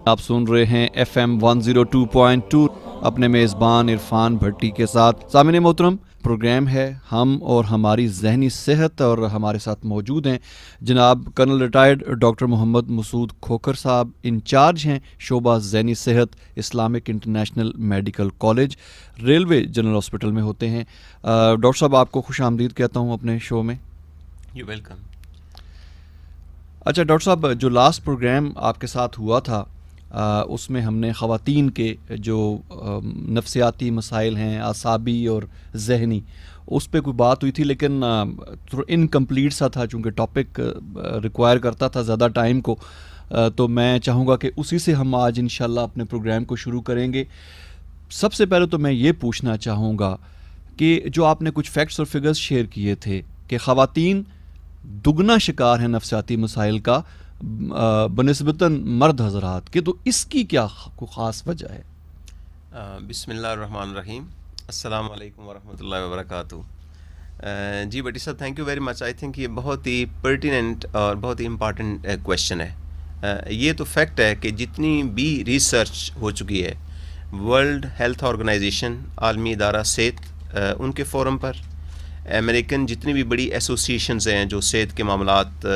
آپ سن رہے ہیں FM 102.2 اپنے میزبان عرفان بھٹی کے ساتھ. سامعین محترم، پروگرام ہے ہم اور ہماری ذہنی صحت، اور ہمارے ساتھ موجود ہیں جناب کرنل ریٹائرڈ ڈاکٹر محمد مسعود کھوکھر صاحب. انچارج ہیں شعبہ ذہنی صحت Islamic international medical college, railway general hospital میں ہوتے ہیں. ڈاکٹر صاحب، آپ کو خوش آمدید کہتا ہوں اپنے شو میں. You welcome. اچھا ڈاکٹر صاحب، جو لاسٹ پروگرام آپ کے ساتھ ہوا تھا اس میں ہم نے خواتین کے جو نفسیاتی مسائل ہیں، اعصابی اور ذہنی، اس پہ کوئی بات ہوئی تھی، لیکن تھوڑا انکمپلیٹ سا تھا چونکہ ٹاپک ریکوائر کرتا تھا زیادہ ٹائم کو. تو میں چاہوں گا کہ اسی سے ہم آج انشاءاللہ اپنے پروگرام کو شروع کریں گے. سب سے پہلے تو میں یہ پوچھنا چاہوں گا کہ جو آپ نے کچھ فیکٹس اور فگرز شیئر کیے تھے کہ خواتین دگنا شکار ہیں نفسیاتی مسائل کا بنسبتاً مرد حضرات کے، تو اس کی کیا کوئی خاص وجہ ہے؟ بسم اللہ الرحمن الرحیم. السلام علیکم ورحمۃ اللہ وبرکاتہ. جی بٹی صاحب، thank you very much. I think یہ بہت ہی پرٹیننٹ اور بہت ہی امپارٹنٹ کویشچن ہے. یہ تو فیکٹ ہے کہ جتنی بھی ریسرچ ہو چکی ہے، ورلڈ ہیلتھ آرگنائزیشن، عالمی ادارہ صحت، ان کے فورم پر، امریکن جتنی بھی بڑی ایسوسیشنز ہیں جو صحت کے معاملات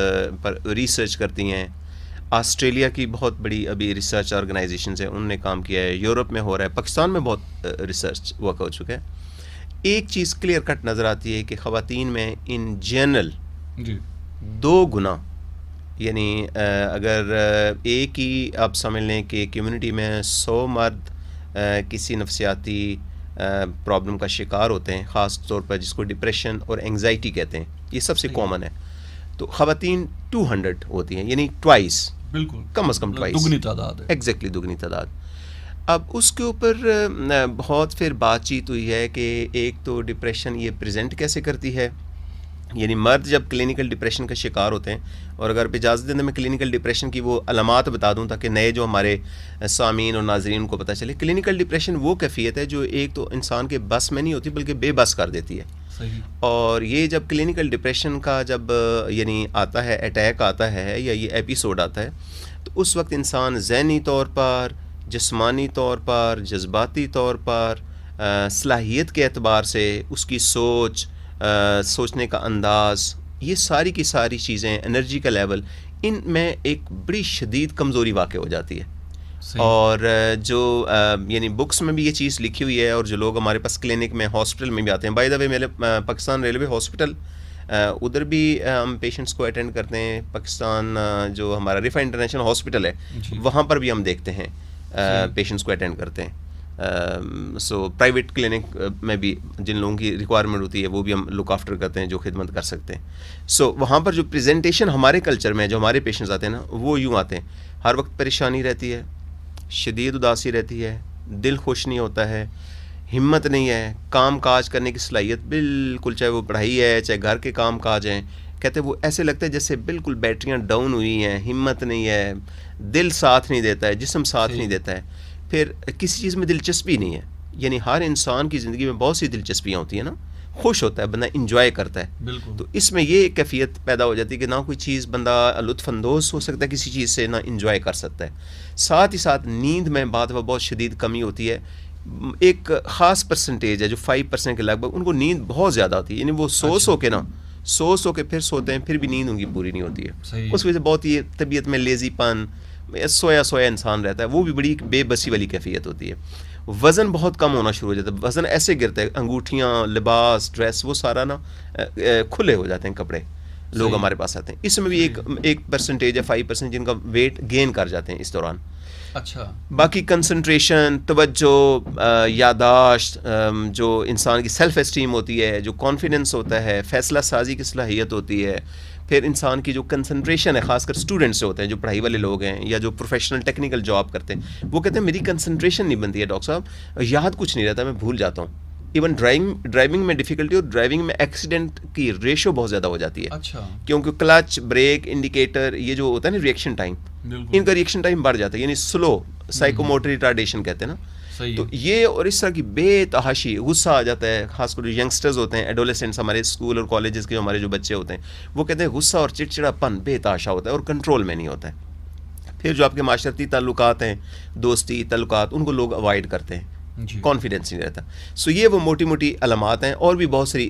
پر ریسرچ کرتی ہیں، آسٹریلیا کی بہت بڑی ابھی ریسرچ آرگنائزیشنز ہیں، انہوں نے کام کیا ہے، یورپ میں ہو رہا ہے، پاکستان میں بہت ریسرچ ورک ہو چکا ہے. ایک چیز کلیئر کٹ نظر آتی ہے کہ خواتین میں ان جنرل 2 گنا، یعنی اگر ایک ہی آپ سمجھ لیں کہ کمیونٹی میں 100 مرد کسی نفسیاتی پرابلم کا شکار ہوتے ہیں، خاص طور پر جس کو ڈپریشن اور انگزائٹی کہتے ہیں، یہ سب سے کامن ہے، تو خواتین 200 ہوتی ہیں، یعنی ٹوائس، بالکل کم از کم ٹوائس، دگنی تعداد ہے. ایگزیکٹلی دگنی تعداد. اب اس کے اوپر بہت پھر بات چیت ہوئی ہے کہ ایک تو ڈپریشن یہ پریزنٹ کیسے کرتی ہے، یعنی مرد جب کلینکل ڈپریشن کا شکار ہوتے ہیں، اور اگر اجازت دیں تو میں کلینکل ڈپریشن کی وہ علامات بتا دوں تاکہ نئے جو ہمارے سامعین اور ناظرین کو پتہ چلے. کلینکل ڈپریشن وہ کیفیت ہے جو ایک تو انسان کے بس میں نہیں ہوتی بلکہ بے بس کر دیتی ہے. صحیح. اور یہ جب کلینکل ڈپریشن کا جب یعنی آتا ہے، اٹیک آتا ہے یا یہ ایپیسوڈ آتا ہے، تو اس وقت انسان ذہنی طور پر، جسمانی طور پر، جذباتی طور پر، صلاحیت کے اعتبار سے، اس کی سوچنے کا انداز، یہ ساری کی ساری چیزیں، انرجی کا لیول، ان میں ایک بڑی شدید کمزوری واقع ہو جاتی ہے. اور جو یعنی بکس میں بھی یہ چیز لکھی ہوئی ہے، اور جو لوگ ہمارے پاس کلینک میں، ہاسپٹل میں بھی آتے ہیں، بائی دا وے میرے پاکستان ریلوے ہاسپٹل، ادھر بھی ہم پیشنٹس کو اٹینڈ کرتے ہیں. پاکستان جو ہمارا رفا انٹرنیشنل ہاسپٹل ہے، وہاں پر بھی ہم دیکھتے ہیں پیشنٹس کو اٹینڈ کرتے ہیں. سو پرائیویٹ کلینک میں بھی جن لوگوں کی ریکوائرمنٹ ہوتی ہے وہ بھی ہم لک آفٹر کرتے ہیں، جو خدمت کر سکتے ہیں. سو وہاں پر جو پریزنٹیشن ہمارے کلچر میں جو ہمارے پیشنٹس آتے ہیں نا، وہ یوں آتے ہیں: ہر وقت پریشانی رہتی ہے، شدید اداسی رہتی ہے، دل خوش نہیں ہوتا ہے، ہمت نہیں ہے، کام کاج کرنے کی صلاحیت بالکل، چاہے وہ پڑھائی ہے چاہے گھر کے کام کاج ہیں، کہتے ہیں وہ ایسے لگتا ہے جیسے بالکل بیٹریاں ڈاؤن ہوئی ہیں، ہمت نہیں ہے، دل ساتھ نہیں دیتا ہے، جسم ساتھ نہیں دیتا ہے، پھر کسی چیز میں دلچسپی نہیں ہے. یعنی ہر انسان کی زندگی میں بہت سی دلچسپیاں ہوتی ہیں نا، خوش ہوتا ہے بندہ، انجوائے کرتا ہے. بالکل. تو اس میں یہ کیفیت پیدا ہو جاتی ہے کہ نہ کوئی چیز بندہ لطف اندوز ہو سکتا ہے کسی چیز سے، نہ انجوائے کر سکتا ہے. ساتھ ہی ساتھ نیند میں بعد وہ بہت شدید کمی ہوتی ہے. ایک خاص پرسنٹیج ہے جو 5% کے لگ بھگ، ان کو نیند بہت زیادہ ہوتی ہے، یعنی وہ سو کے نا سو کے پھر سوتے ہیں، پھر بھی نیند ان کی پوری نہیں ہوتی ہے. اس وجہ سے بہت ہی طبیعت میں لیزی پن، سویا انسان رہتا ہے، وہ بھی بڑی بے بسی والی کیفیت ہوتی ہے. وزن بہت کم ہونا شروع ہو جاتا ہے، وزن ایسے گرتا ہے، انگوٹھیاں، لباس، ڈریس، وہ سارا نا کھلے ہو جاتے ہیں کپڑے. لوگ ہمارے پاس آتے ہیں، اس میں بھی ایک پرسنٹیج ہے 5% جن کا ویٹ گین کر جاتے ہیں اس دوران. اچھا. باقی کنسنٹریشن، توجہ، یاداشت، جو انسان کی سیلف اسٹیم ہوتی ہے، جو کانفیڈنس ہوتا ہے، فیصلہ سازی کی صلاحیت ہوتی ہے، پھر انسان کی جو کنسنٹریشن ہے، خاص کر اسٹوڈنٹس ہوتے ہیں جو پڑھائی والے لوگ ہیں یا جو پروفیشنل ٹیکنیکل جاب کرتے ہیں، وہ کہتے ہیں میری کنسنٹریشن نہیں بنتی ہے ڈاکٹر صاحب، یاد کچھ نہیں رہتا، میں بھول جاتا ہوں. ایون ڈرائیونگ میں ڈیفیکلٹی، اور ڈرائیونگ میں ایکسیڈنٹ کی ریشو بہت زیادہ ہو جاتی ہے. اچھا. کیونکہ کلچ، بریک، انڈیکیٹر، یہ جو ہوتا ہے نا ریئیکشن ٹائم، ان کا ریئیکشن ٹائم بڑھ جاتا ہے، یعنی سلو سائیکوموٹر ریٹارڈیشن کہتے ہیں نا. تو یہ اور اس طرح کی بے تحاشی غصہ آ جاتا ہے، خاص کر جو ینگسٹرز ہوتے ہیں، ایڈولیسنٹس، ہمارے اسکول اور کالجز کے جو ہمارے جو بچے ہوتے ہیں، وہ کہتے ہیں غصہ اور چڑچڑا پن بے تحاشا ہوتا ہے اور کنٹرول میں نہیں ہوتا ہے. پھر جو آپ کے معاشرتی تعلقات ہیں، دوستی تعلقات، ان کو لوگ اوائڈ کرتے ہیں، کانفیڈنس نہیں رہتا. سو یہ وہ موٹی موٹی علامات ہیں. اور بھی بہت ساری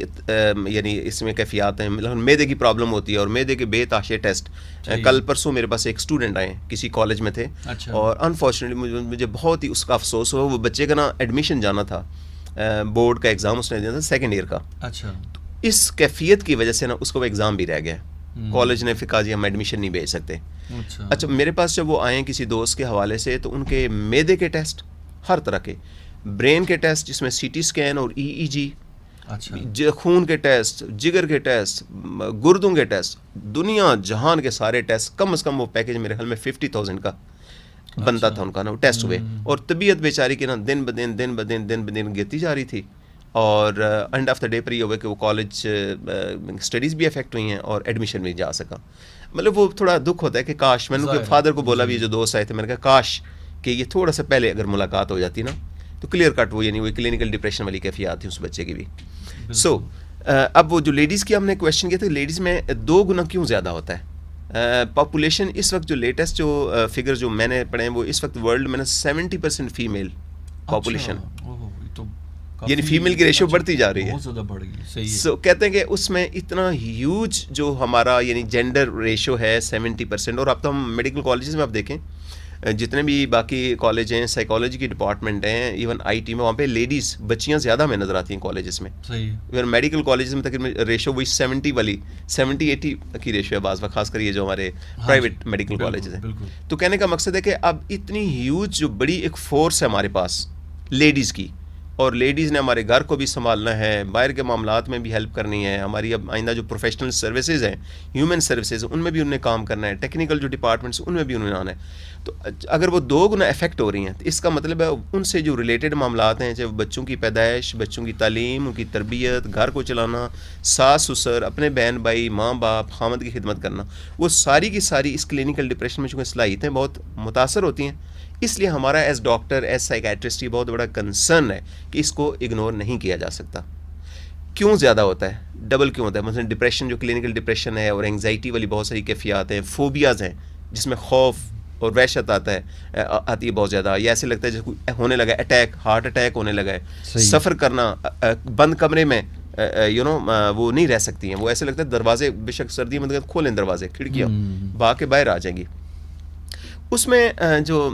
یعنی اس میں کیفیات ہیں. میدے کی پرابلم ہوتی ہے اور میدے کے بے تحاشے ٹیسٹ. کل پرسوں میرے پاس ایک اسٹوڈنٹ آئے کسی کالج میں تھے، اور انفارچونیٹلی مجھے بہت ہی اس کا افسوس ہوا. وہ بچے کا نا ایڈمیشن جانا تھا، بورڈ کا ایگزام اس نے دیا تھا سیکنڈ ایئر کا. اس کیفیت کی وجہ سے نا اس کو وہ ایگزام بھی رہ گیا. کالج نے پھر کہا جی ہم ایڈمیشن نہیں بھیج سکتے. اچھا میرے پاس جب وہ آئے کسی دوست کے حوالے سے، تو ان کے میدے کے ٹیسٹ، ہر طرح کے برین کے ٹیسٹ جس میں سی ٹی اسکین اور ای جی، خون کے ٹیسٹ، جگر کے ٹیسٹ، گردوں کے ٹیسٹ، دنیا جہان کے سارے ٹیسٹ، کم از کم وہ پیکج میرے خیال میں 50,000 کا بنتا تھا ان کا نا، وہ ٹیسٹ ہوئے. اور طبیعت بیچاری کی نا دن بدن گرتی جا رہی تھی. اور اینڈ آف دا ڈے پر یہ ہوا کہ وہ کالج اسٹڈیز بھی افیکٹ ہوئی ہیں اور ایڈمیشن بھی جا سکا. مطلب وہ تھوڑا دکھ ہوتا ہے کہ کاش، میں نے فادر کو بولا بھی، جو دوست آئے تھے، میں نے کہا کاش کہ یہ تھوڑا سا پہلے اگر ملاقات ہو جاتی نا تو کلیئر کٹ وہ یعنی وہ کلینکل ڈپریشن والی کیفیات تھی اس بچے کی بھی. سو اب وہ جو لیڈیز کی ہم نے کویشچن کیا تھا، لیڈیز میں 2 گنا کیوں زیادہ ہوتا ہے؟ پاپولیشن اس وقت جو لیٹسٹ جو فگر جو میں نے پڑھے ہیں، وہ اس وقت ورلڈ میں نا 70% فیمیل پاپولیشن، یعنی فیمیل کی ریشو بڑھتی جا رہی ہے. سو کہتے ہیں کہ اس میں اتنا ہیوج جو ہمارا یعنی جینڈر ریشو ہے 70%. اور اب تو ہم میڈیکل کالجز میں آپ دیکھیں، جتنے بھی باقی کالج ہیں، سائیکالوجی کی ڈپارٹمنٹ ہیں، ایون آئی ٹی میں، وہاں پہ لیڈیز بچیاں زیادہ ہمیں نظر آتی ہیں کالجز میں. ایون میڈیکل کالجز میں تقریباً ریشو وہی 70-80 کی ریشو ہے بعض وقت، خاص کر یہ جو ہمارے پرائیویٹ میڈیکل کالجز ہیں. تو کہنے کا مقصد ہے کہ اب اتنی ہیوج جو بڑی ایک فورس ہے ہمارے پاس لیڈیز کی، اور لیڈیز نے ہمارے گھر کو بھی سنبھالنا ہے، باہر کے معاملات میں بھی ہیلپ کرنی ہے. ہماری اب آئندہ جو پروفیشنل سروسز ہیں، ہیومن سروسز، ان میں بھی انہیں کام کرنا ہے. ٹیکنیکل جو ڈپارٹمنٹس ان میں بھی انہیں آنا ہے. تو اگر وہ 2 گنا افیکٹ ہو رہی ہیں، تو اس کا مطلب ہے ان سے جو ریلیٹڈ معاملات ہیں، چاہے بچوں کی پیدائش، بچوں کی تعلیم، ان کی تربیت، گھر کو چلانا، ساس سسر، اپنے بہن بھائی، ماں باپ، خامد کی خدمت کرنا، وہ ساری کی ساری اس کلینکل ڈپریشن میں چونکہ صلاحیتیں بہت متاثر ہوتی ہیں. اس لیے ہمارا ایز ڈاکٹر، ایز سائیکیٹرسٹ یہ بہت بڑا کنسرن ہے کہ اس کو اگنور نہیں کیا جا سکتا. کیوں زیادہ ہوتا ہے؟ ڈبل کیوں ہوتا ہے؟ مثلا ڈپریشن جو کلینکل ڈپریشن ہے، اور انگزائٹی والی بہت ساری کیفیات ہیں، فوبیاز ہیں جس میں خوف اور وحشت آتی ہے بہت زیادہ، یا ایسے لگتا ہے جیسے ہونے لگا ہے اٹیک، ہارٹ اٹیک ہونے لگا ہے. سفر کرنا بند کمرے میں وہ نہیں رہ سکتی ہیں، وہ ایسے لگتا ہے دروازے بے شک سردی میں کھولیں دروازے کھڑکیاں بھاگ کے باہر آ جائیں گی. اس میں جو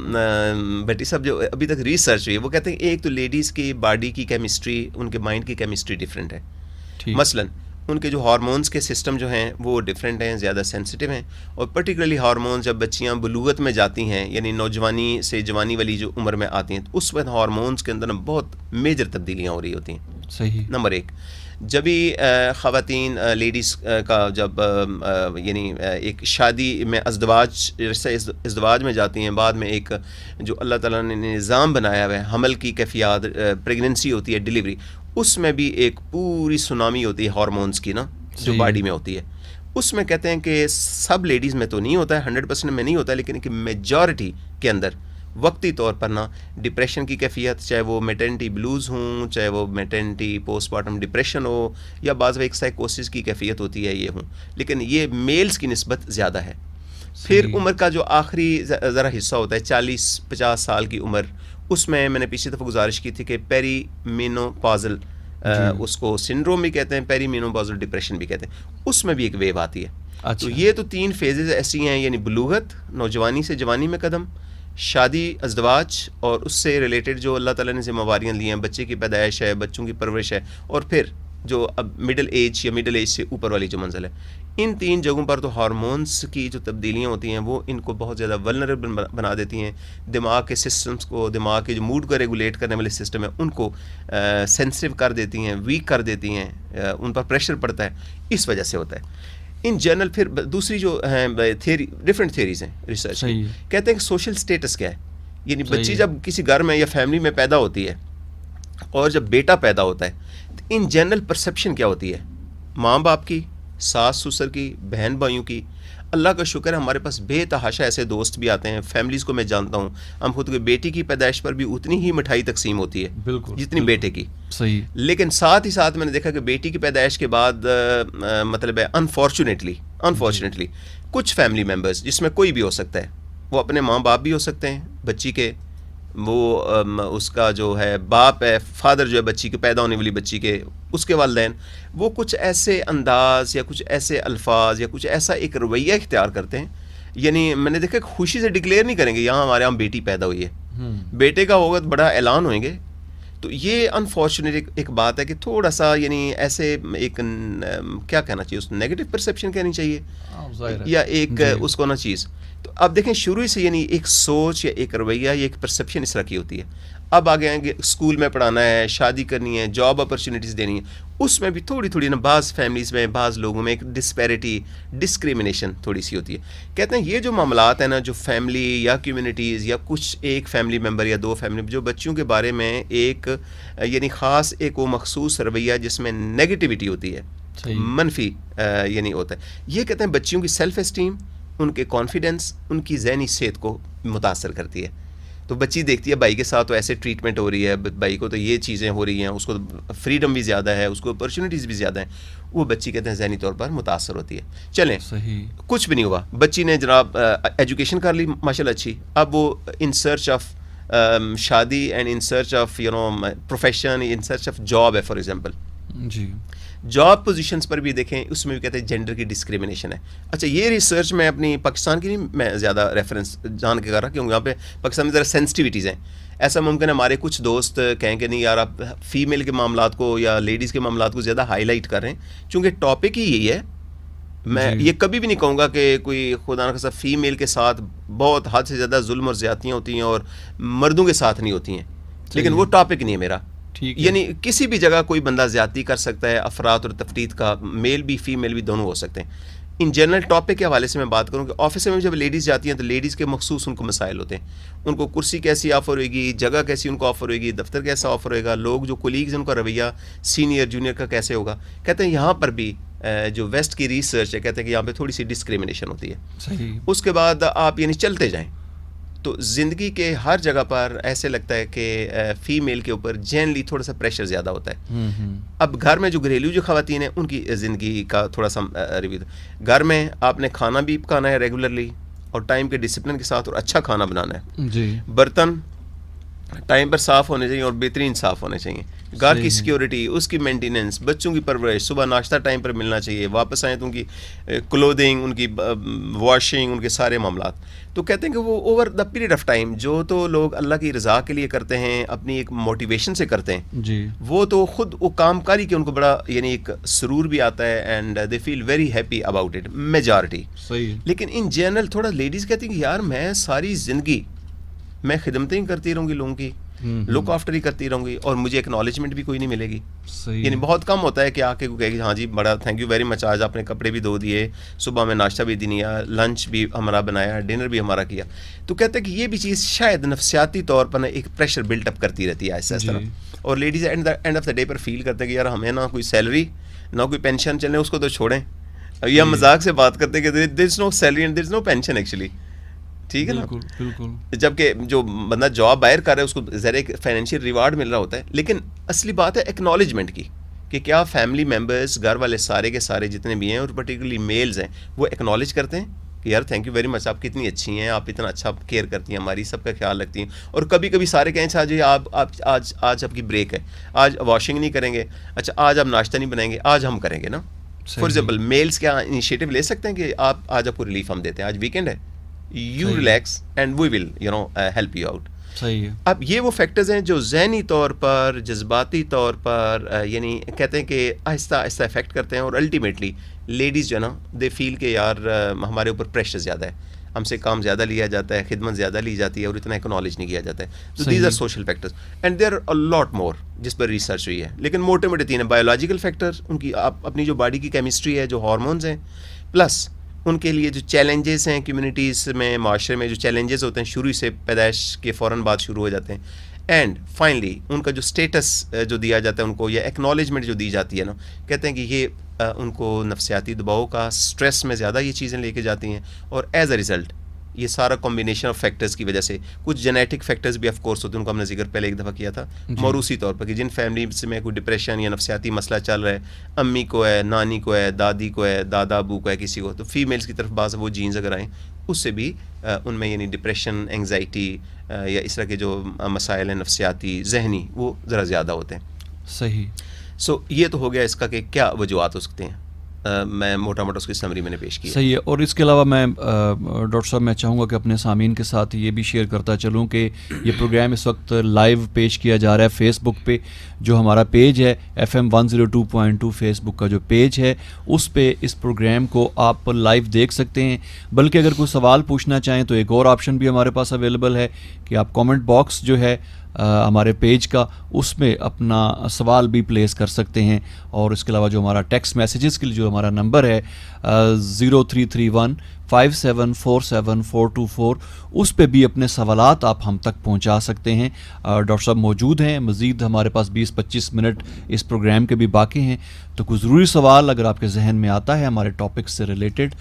بیٹی صاحب جو ابھی تک ریسرچ ہوئی ہے، وہ کہتے ہیں ایک تو لیڈیز کی باڈی کی کیمسٹری، ان کے مائنڈ کی کیمسٹری ڈفرینٹ ہے. مثلاً ان کے جو ہارمونز کے سسٹم جو ہیں وہ ڈفرینٹ ہیں، زیادہ سینسٹیو ہیں. اور پرٹیکولرلی ہارمونز جب بچیاں بلوغت میں جاتی ہیں، یعنی نوجوانی سے جوانی والی جو عمر میں آتی ہیں، تو اس وقت ہارمونز کے اندر بہت میجر تبدیلیاں ہو رہی ہوتی ہیں. صحیح. نمبر 1، جب بھی خواتین لیڈیز کا جب یعنی ایک شادی میں ازدواج میں جاتی ہیں، بعد میں ایک جو اللہ تعالیٰ نے نظام بنایا ہوا ہے حمل کی کیفیات، پریگننسی ہوتی ہے، ڈیلیوری، اس میں بھی ایک پوری سونامی ہوتی ہے ہارمونز کی نا، جو باڈی میں ہوتی ہے. اس میں کہتے ہیں کہ سب لیڈیز میں تو نہیں ہوتا ہے، 100% میں نہیں ہوتا ہے، لیکن کہ میجورٹی کے اندر وقتی طور پر نا ڈپریشن کی کیفیت، چاہے وہ میٹرنٹی بلوز ہوں، چاہے وہ میٹرنٹی پوسٹ پارٹم ڈپریشن ہو، یا بعض ایک سائیکوسس کی کیفیت ہوتی ہے، یہ ہوں، لیکن یہ میلز کی نسبت زیادہ ہے. پھر عمر کا جو آخری ذرا حصہ ہوتا ہے 40-50 سال کی عمر، اس میں نے پچھلی دفعہ گزارش کی تھی کہ پیری مینوپازل، اس کو سنڈروم بھی کہتے ہیں، پیری مینوپازل ڈپریشن بھی کہتے ہیں، اس میں بھی ایک ویو آتی ہے. تو یہ تو 3 فیزز ایسی ہیں، یعنی بلوغت، نوجوانی سے جوانی میں قدم، شادی، ازدواج، اور اس سے ریلیٹڈ جو اللہ تعالیٰ نے ذمہ داریاں لی ہیں، بچے کی پیدائش ہے، بچوں کی پرورش ہے، اور پھر جو اب مڈل ایج یا مڈل ایج سے اوپر والی جو منزل ہے. ان 3 جگہوں پر تو ہارمونز کی جو تبدیلیاں ہوتی ہیں وہ ان کو بہت زیادہ ولنریبل بنا دیتی ہیں. دماغ کے سسٹمز کو، دماغ کے جو موڈ کو ریگولیٹ کرنے والے سسٹم ہیں، ان کو سینسٹیو کر دیتی ہیں، ویک کر دیتی ہیں، ان پر پریشر پڑتا ہے، اس وجہ سے ہوتا ہے. ان جنرل پھر دوسری جو ہیں تھیوری، ڈفرینٹ تھیوریز ہیں ریسرچ کی، کہتے ہیں کہ سوشل سٹیٹس کیا ہے. یعنی بچی جب کسی گھر میں یا فیملی میں پیدا ہوتی ہے، اور جب بیٹا پیدا ہوتا ہے، تو ان جنرل پرسیپشن کیا ہوتی ہے ماں باپ کی، ساس سسر کی، بہن بھائیوں کی. اللہ کا شکر ہے ہمارے پاس بے تحاشا ایسے دوست بھی آتے ہیں، فیملیز کو میں جانتا ہوں، ہم خود کے بیٹی کی پیدائش پر بھی اتنی ہی مٹھائی تقسیم ہوتی ہے جتنی بیٹے کی. صحیح. لیکن ساتھ ہی ساتھ میں نے دیکھا کہ بیٹی کی پیدائش کے بعد مطلب ہے انفارچونیٹلی کچھ فیملی ممبرز، جس میں کوئی بھی ہو سکتا ہے، وہ اپنے ماں باپ بھی ہو سکتے ہیں بچی کے، وہ اس کا جو ہے باپ ہے، فادر جو ہے بچی کے، پیدا ہونے والی بچی کے، اس کے والدین، وہ کچھ ایسے انداز یا کچھ ایسے الفاظ یا کچھ ایسا ایک رویہ اختیار کرتے ہیں، یعنی میں نے دیکھا خوشی سے ڈکلیئر نہیں کریں گے یہاں ہمارے یہاں بیٹی پیدا ہوئی ہے، بیٹے کا ہوگا تو بڑا اعلان ہوئیں گے. تو یہ انفارچونیٹ ایک بات ہے کہ تھوڑا سا یعنی ایسے ایک کیا کہنا چاہیے، اس نیگیٹو پرسیپشن کہنی چاہیے یا ایک اس کو نا چیز. تو اب دیکھیں شروع سے یعنی ایک سوچ یا ایک رویہ یا ایک پرسیپشن اس طرح کی ہوتی ہے. اب آگے آئیں گے اسکول میں پڑھانا ہے، شادی کرنی ہے، جاب اپرچونیٹیز دینی ہے، اس میں بھی تھوڑی تھوڑی نا بعض فیملیز میں بعض لوگوں میں ایک ڈسپیرٹی، ڈسکریمنیشن تھوڑی سی ہوتی ہے. کہتے ہیں یہ جو معاملات ہیں نا، جو فیملی یا کمیونٹیز یا کچھ ایک فیملی ممبر یا دو فیملی جو بچوں کے بارے میں ایک یعنی خاص ایک وہ مخصوص رویہ جس میں نیگیٹیوٹی ہوتی ہے، منفی یعنی ہوتا ہے، یہ کہتے ہیں بچیوں کی سیلف اسٹیم، ان کے کانفیڈنس، ان کی ذہنی صحت کو متاثر کرتی ہے. تو بچی دیکھتی ہے بھائی کے ساتھ تو ایسے ٹریٹمنٹ ہو رہی ہے، بھائی کو تو یہ چیزیں ہو رہی ہیں، اس کو فریڈم بھی زیادہ ہے، اس کو اپرچونیٹیز بھی زیادہ ہیں، وہ بچی کہتے ہیں ذہنی طور پر متاثر ہوتی ہے. چلیں کچھ بھی نہیں ہوا، بچی نے جناب ایجوکیشن کر لی ماشاء اللہ اچھی، اب وہ in search of shaadi and in search of profession, in search of job ہے فار ایگزامپل. جی جاب پوزیشنز پر بھی دیکھیں، اس میں بھی کہتے ہیں جینڈر کی ڈسکریمنیشن ہے. اچھا یہ ریسرچ میں اپنی پاکستان کی نہیں میں زیادہ ریفرنس جان کے کر رہا کیونکہ یہاں پہ پاکستان میں ذرا سینسٹیوٹیز ہیں. ایسا ممکن ہے ہمارے کچھ دوست کہیں کہ نہیں یار آپ فیمیل کے معاملات کو یا لیڈیز کے معاملات کو زیادہ ہائی لائٹ کر رہے ہیں، چونکہ ٹاپک ہی یہی ہے. میں یہ کبھی بھی نہیں کہوں گا کہ کوئی خدا نخواستہ فیمیل کے ساتھ بہت حد سے زیادہ ظلم اور زیادتیاں ہوتی ہیں اور مردوں کے ساتھ نہیں ہوتی ہیں، لیکن وہ ٹاپک نہیں ہے میرا. یعنی کسی بھی جگہ کوئی بندہ زیادتی کر سکتا ہے، افراد اور تفرید کا، میل بھی فیمیل بھی دونوں ہو سکتے ہیں. ان جنرل ٹاپک کے حوالے سے میں بات کروں کہ آفس میں جب لیڈیز جاتی ہیں تو لیڈیز کے مخصوص ان کو مسائل ہوتے ہیں، ان کو کرسی کیسی آفر ہوئے گی، جگہ کیسی ان کو آفر ہوئے گی، دفتر کیسا آفر ہوئے گا، لوگ جو کولیگز ہیں ان کا رویہ سینئر جونیئر کا کیسے ہوگا. کہتے ہیں یہاں پر بھی جو ویسٹ کی ریسرچ ہے کہتے ہیں کہ یہاں پہ تھوڑی سی ڈسکریمنیشن ہوتی ہے. صحیح. اس کے بعد آپ یعنی چلتے جائیں تو زندگی کے ہر جگہ پر ایسے لگتا ہے کہ فیمیل کے اوپر جنرلی تھوڑا سا پریشر زیادہ ہوتا ہے. اب گھر میں جو گھریلو جو خواتین ہیں ان کی زندگی کا تھوڑا سا ریویو. گھر میں آپ نے کھانا بھی پکانا ہے ریگولرلی اور ٹائم کے ڈسپلن کے ساتھ اور اچھا کھانا بنانا ہے. جی. برتن ٹائم پر صاف ہونے چاہیے اور بہترین صاف ہونے چاہیے. گھر کی سیکیورٹی، اس کی مینٹیننس، بچوں کی پرورش، صبح ناشتہ ٹائم پر ملنا چاہیے، واپس آئیں تو ان کی کلودنگ، ان کی واشنگ، ان کے سارے معاملات. تو کہتے ہیں کہ وہ over the period of time جو تو لوگ اللہ کی رضا کے لیے کرتے ہیں، اپنی ایک موٹیویشن سے کرتے ہیں، جی وہ تو خود وہ کام کاری کے ان کو بڑا یعنی ایک سرور بھی آتا ہے and they feel very happy about it majority. صحیح. لیکن ان جنرل تھوڑا لیڈیز کہتی ہیں کہ یار میں ساری زندگی میں خدمتیں ہی کرتی رہوں گی لوگوں کی، لک آفٹر ہی کرتی رہوں گی اور مجھے اکنالجمنٹ بھی کوئی نہیں ملے گی. یعنی بہت کم ہوتا ہے کہ آ کے کہے گی ہاں جی بڑا تھینک یو ویری مچ، آج آپ نے کپڑے بھی دھو دیے، صبح میں ناشتہ بھی دیا، لنچ بھی ہمارا بنایا، ڈنر بھی ہمارا کیا. تو کہتے ہیں کہ یہ بھی چیز شاید نفسیاتی طور پر ایک پریشر بلٹ اپ کرتی رہتی ہے ایسا اس طرح. اور ladies end of the day پر فیل کرتے ہیں کہ یار ہمیں نہ کوئی سیلری نہ کوئی پینشن، چلیں اس کو تو چھوڑیں. یہ ہم مذاق سے بات کرتے ہیں کہ there is no salary and there is no pension actually. ٹھیک ہے نا. بالکل. جبکہ جو بندہ جاب باہر کر رہا ہے اس کو ذرا ایک فائنینشیل ریوارڈ مل رہا ہوتا ہے، لیکن اصلی بات ہے ایکنالجمنٹ کی کہ کیا فیملی ممبرس گھر والے سارے کے سارے جتنے بھی ہیں اور پرٹیکولرلی میلز ہیں وہ ایکنالج کرتے ہیں کہ یار تھینک یو ویری مچ، آپ کتنی اچھی ہیں، آپ اتنا اچھا کیئر کرتی ہیں، ہماری سب کا خیال رکھتی ہیں. اور کبھی کبھی سارے کہیں اچھا جی آپ آج آپ کی بریک ہے، آج واشنگ نہیں کریں گے، اچھا آج آپ ناشتہ نہیں بنائیں گے، آج ہم کریں گے نا. فار ایگزامپل میلز کیا انیشیٹو لے سکتے ہیں کہ آج آپ کو ریلیف ہم دیتے ہیں، آج ویکینڈ ہے، you relax and we will help you out. صحیح ہے. اب یہ وہ فیکٹرز ہیں جو ذہنی طور پر، جذباتی طور پر یعنی کہتے ہیں کہ آہستہ آہستہ افیکٹ کرتے ہیں اور الٹیمیٹلی لیڈیز جو ہے نا دے فیل کہ یار ہمارے اوپر پریشر زیادہ ہے، ہم سے کام زیادہ لیا جاتا ہے، خدمت زیادہ لی جاتی ہے اور اتنا اکنالج نہیں کیا جاتا ہے. So these are social factors and there are a lot more جس پر ریسرچ ہوئی ہے. لیکن موٹے موٹے تین ہیں: بایولوجیکل فیکٹر، ان کی اپنی جو باڈی کی کیمسٹری ہے، جو ہارمونز ہیں، پلس ان کے لیے جو چیلنجز ہیں کمیونٹیز میں، معاشرے میں جو چیلنجز ہوتے ہیں شروع سے پیدائش کے فوراً بعد شروع ہو جاتے ہیں، اینڈ فائنلی ان کا جو اسٹیٹس جو دیا جاتا ہے ان کو یا ایکنالجمنٹ جو دی جاتی ہے نا، کہتے ہیں کہ یہ ان کو نفسیاتی دباؤ کا، اسٹریس میں زیادہ یہ چیزیں لے کے جاتی ہیں. اور ایز اے ریزلٹ یہ سارا کمبینیشن آف فیکٹرز کی وجہ سے کچھ جینیٹک فیکٹرز بھی آف کورس ہوتے ہیں، ان کا ہم نے ذکر پہلے ایک دفعہ کیا تھا موروثی طور پر کہ جن فیملیز میں کوئی ڈپریشن یا نفسیاتی مسئلہ چل رہا ہے، امی کو ہے، نانی کو ہے، دادی کو ہے، دادا ابو کو ہے، کسی کو، تو فیمیلز کی طرف بعض وہ جینز اگر آئیں اس سے بھی ان میں یعنی ڈپریشن، انگزائٹی یا اس طرح کے جو مسائل ہیں نفسیاتی ذہنی وہ ذرا زیادہ ہوتے ہیں. صحیح. سو یہ تو ہو گیا اس کا کہ کیا وجوہات ہو سکتے ہیں. میں موٹا موٹا اس کی سمری میں نے پیش کی. صحیح ہے. اور اس کے علاوہ میں ڈاکٹر صاحب میں چاہوں گا کہ اپنے سامعین کے ساتھ یہ بھی شیئر کرتا چلوں کہ یہ پروگرام اس وقت لائیو پیش کیا جا رہا ہے فیس بک پہ. جو ہمارا پیج ہے FM 102.2 فیس بک کا جو پیج ہے اس پہ اس پروگرام کو آپ لائیو دیکھ سکتے ہیں. بلکہ اگر کوئی سوال پوچھنا چاہیں تو ایک اور آپشن بھی ہمارے پاس اویلیبل ہے کہ آپ کامنٹ باکس جو ہے ہمارے پیج کا اس میں اپنا سوال بھی پلیس کر سکتے ہیں. اور اس کے علاوہ جو ہمارا ٹیکسٹ میسیجز کے لیے جو ہمارا نمبر ہے 0331 5747 اس پہ بھی اپنے سوالات آپ ہم تک پہنچا سکتے ہیں. ڈاکٹر صاحب موجود ہیں. مزید ہمارے پاس 20-25 منٹ اس پروگرام کے بھی باقی ہیں. تو کوئی ضروری سوال اگر آپ کے ذہن میں آتا ہے ہمارے ٹاپک سے ریلیٹڈ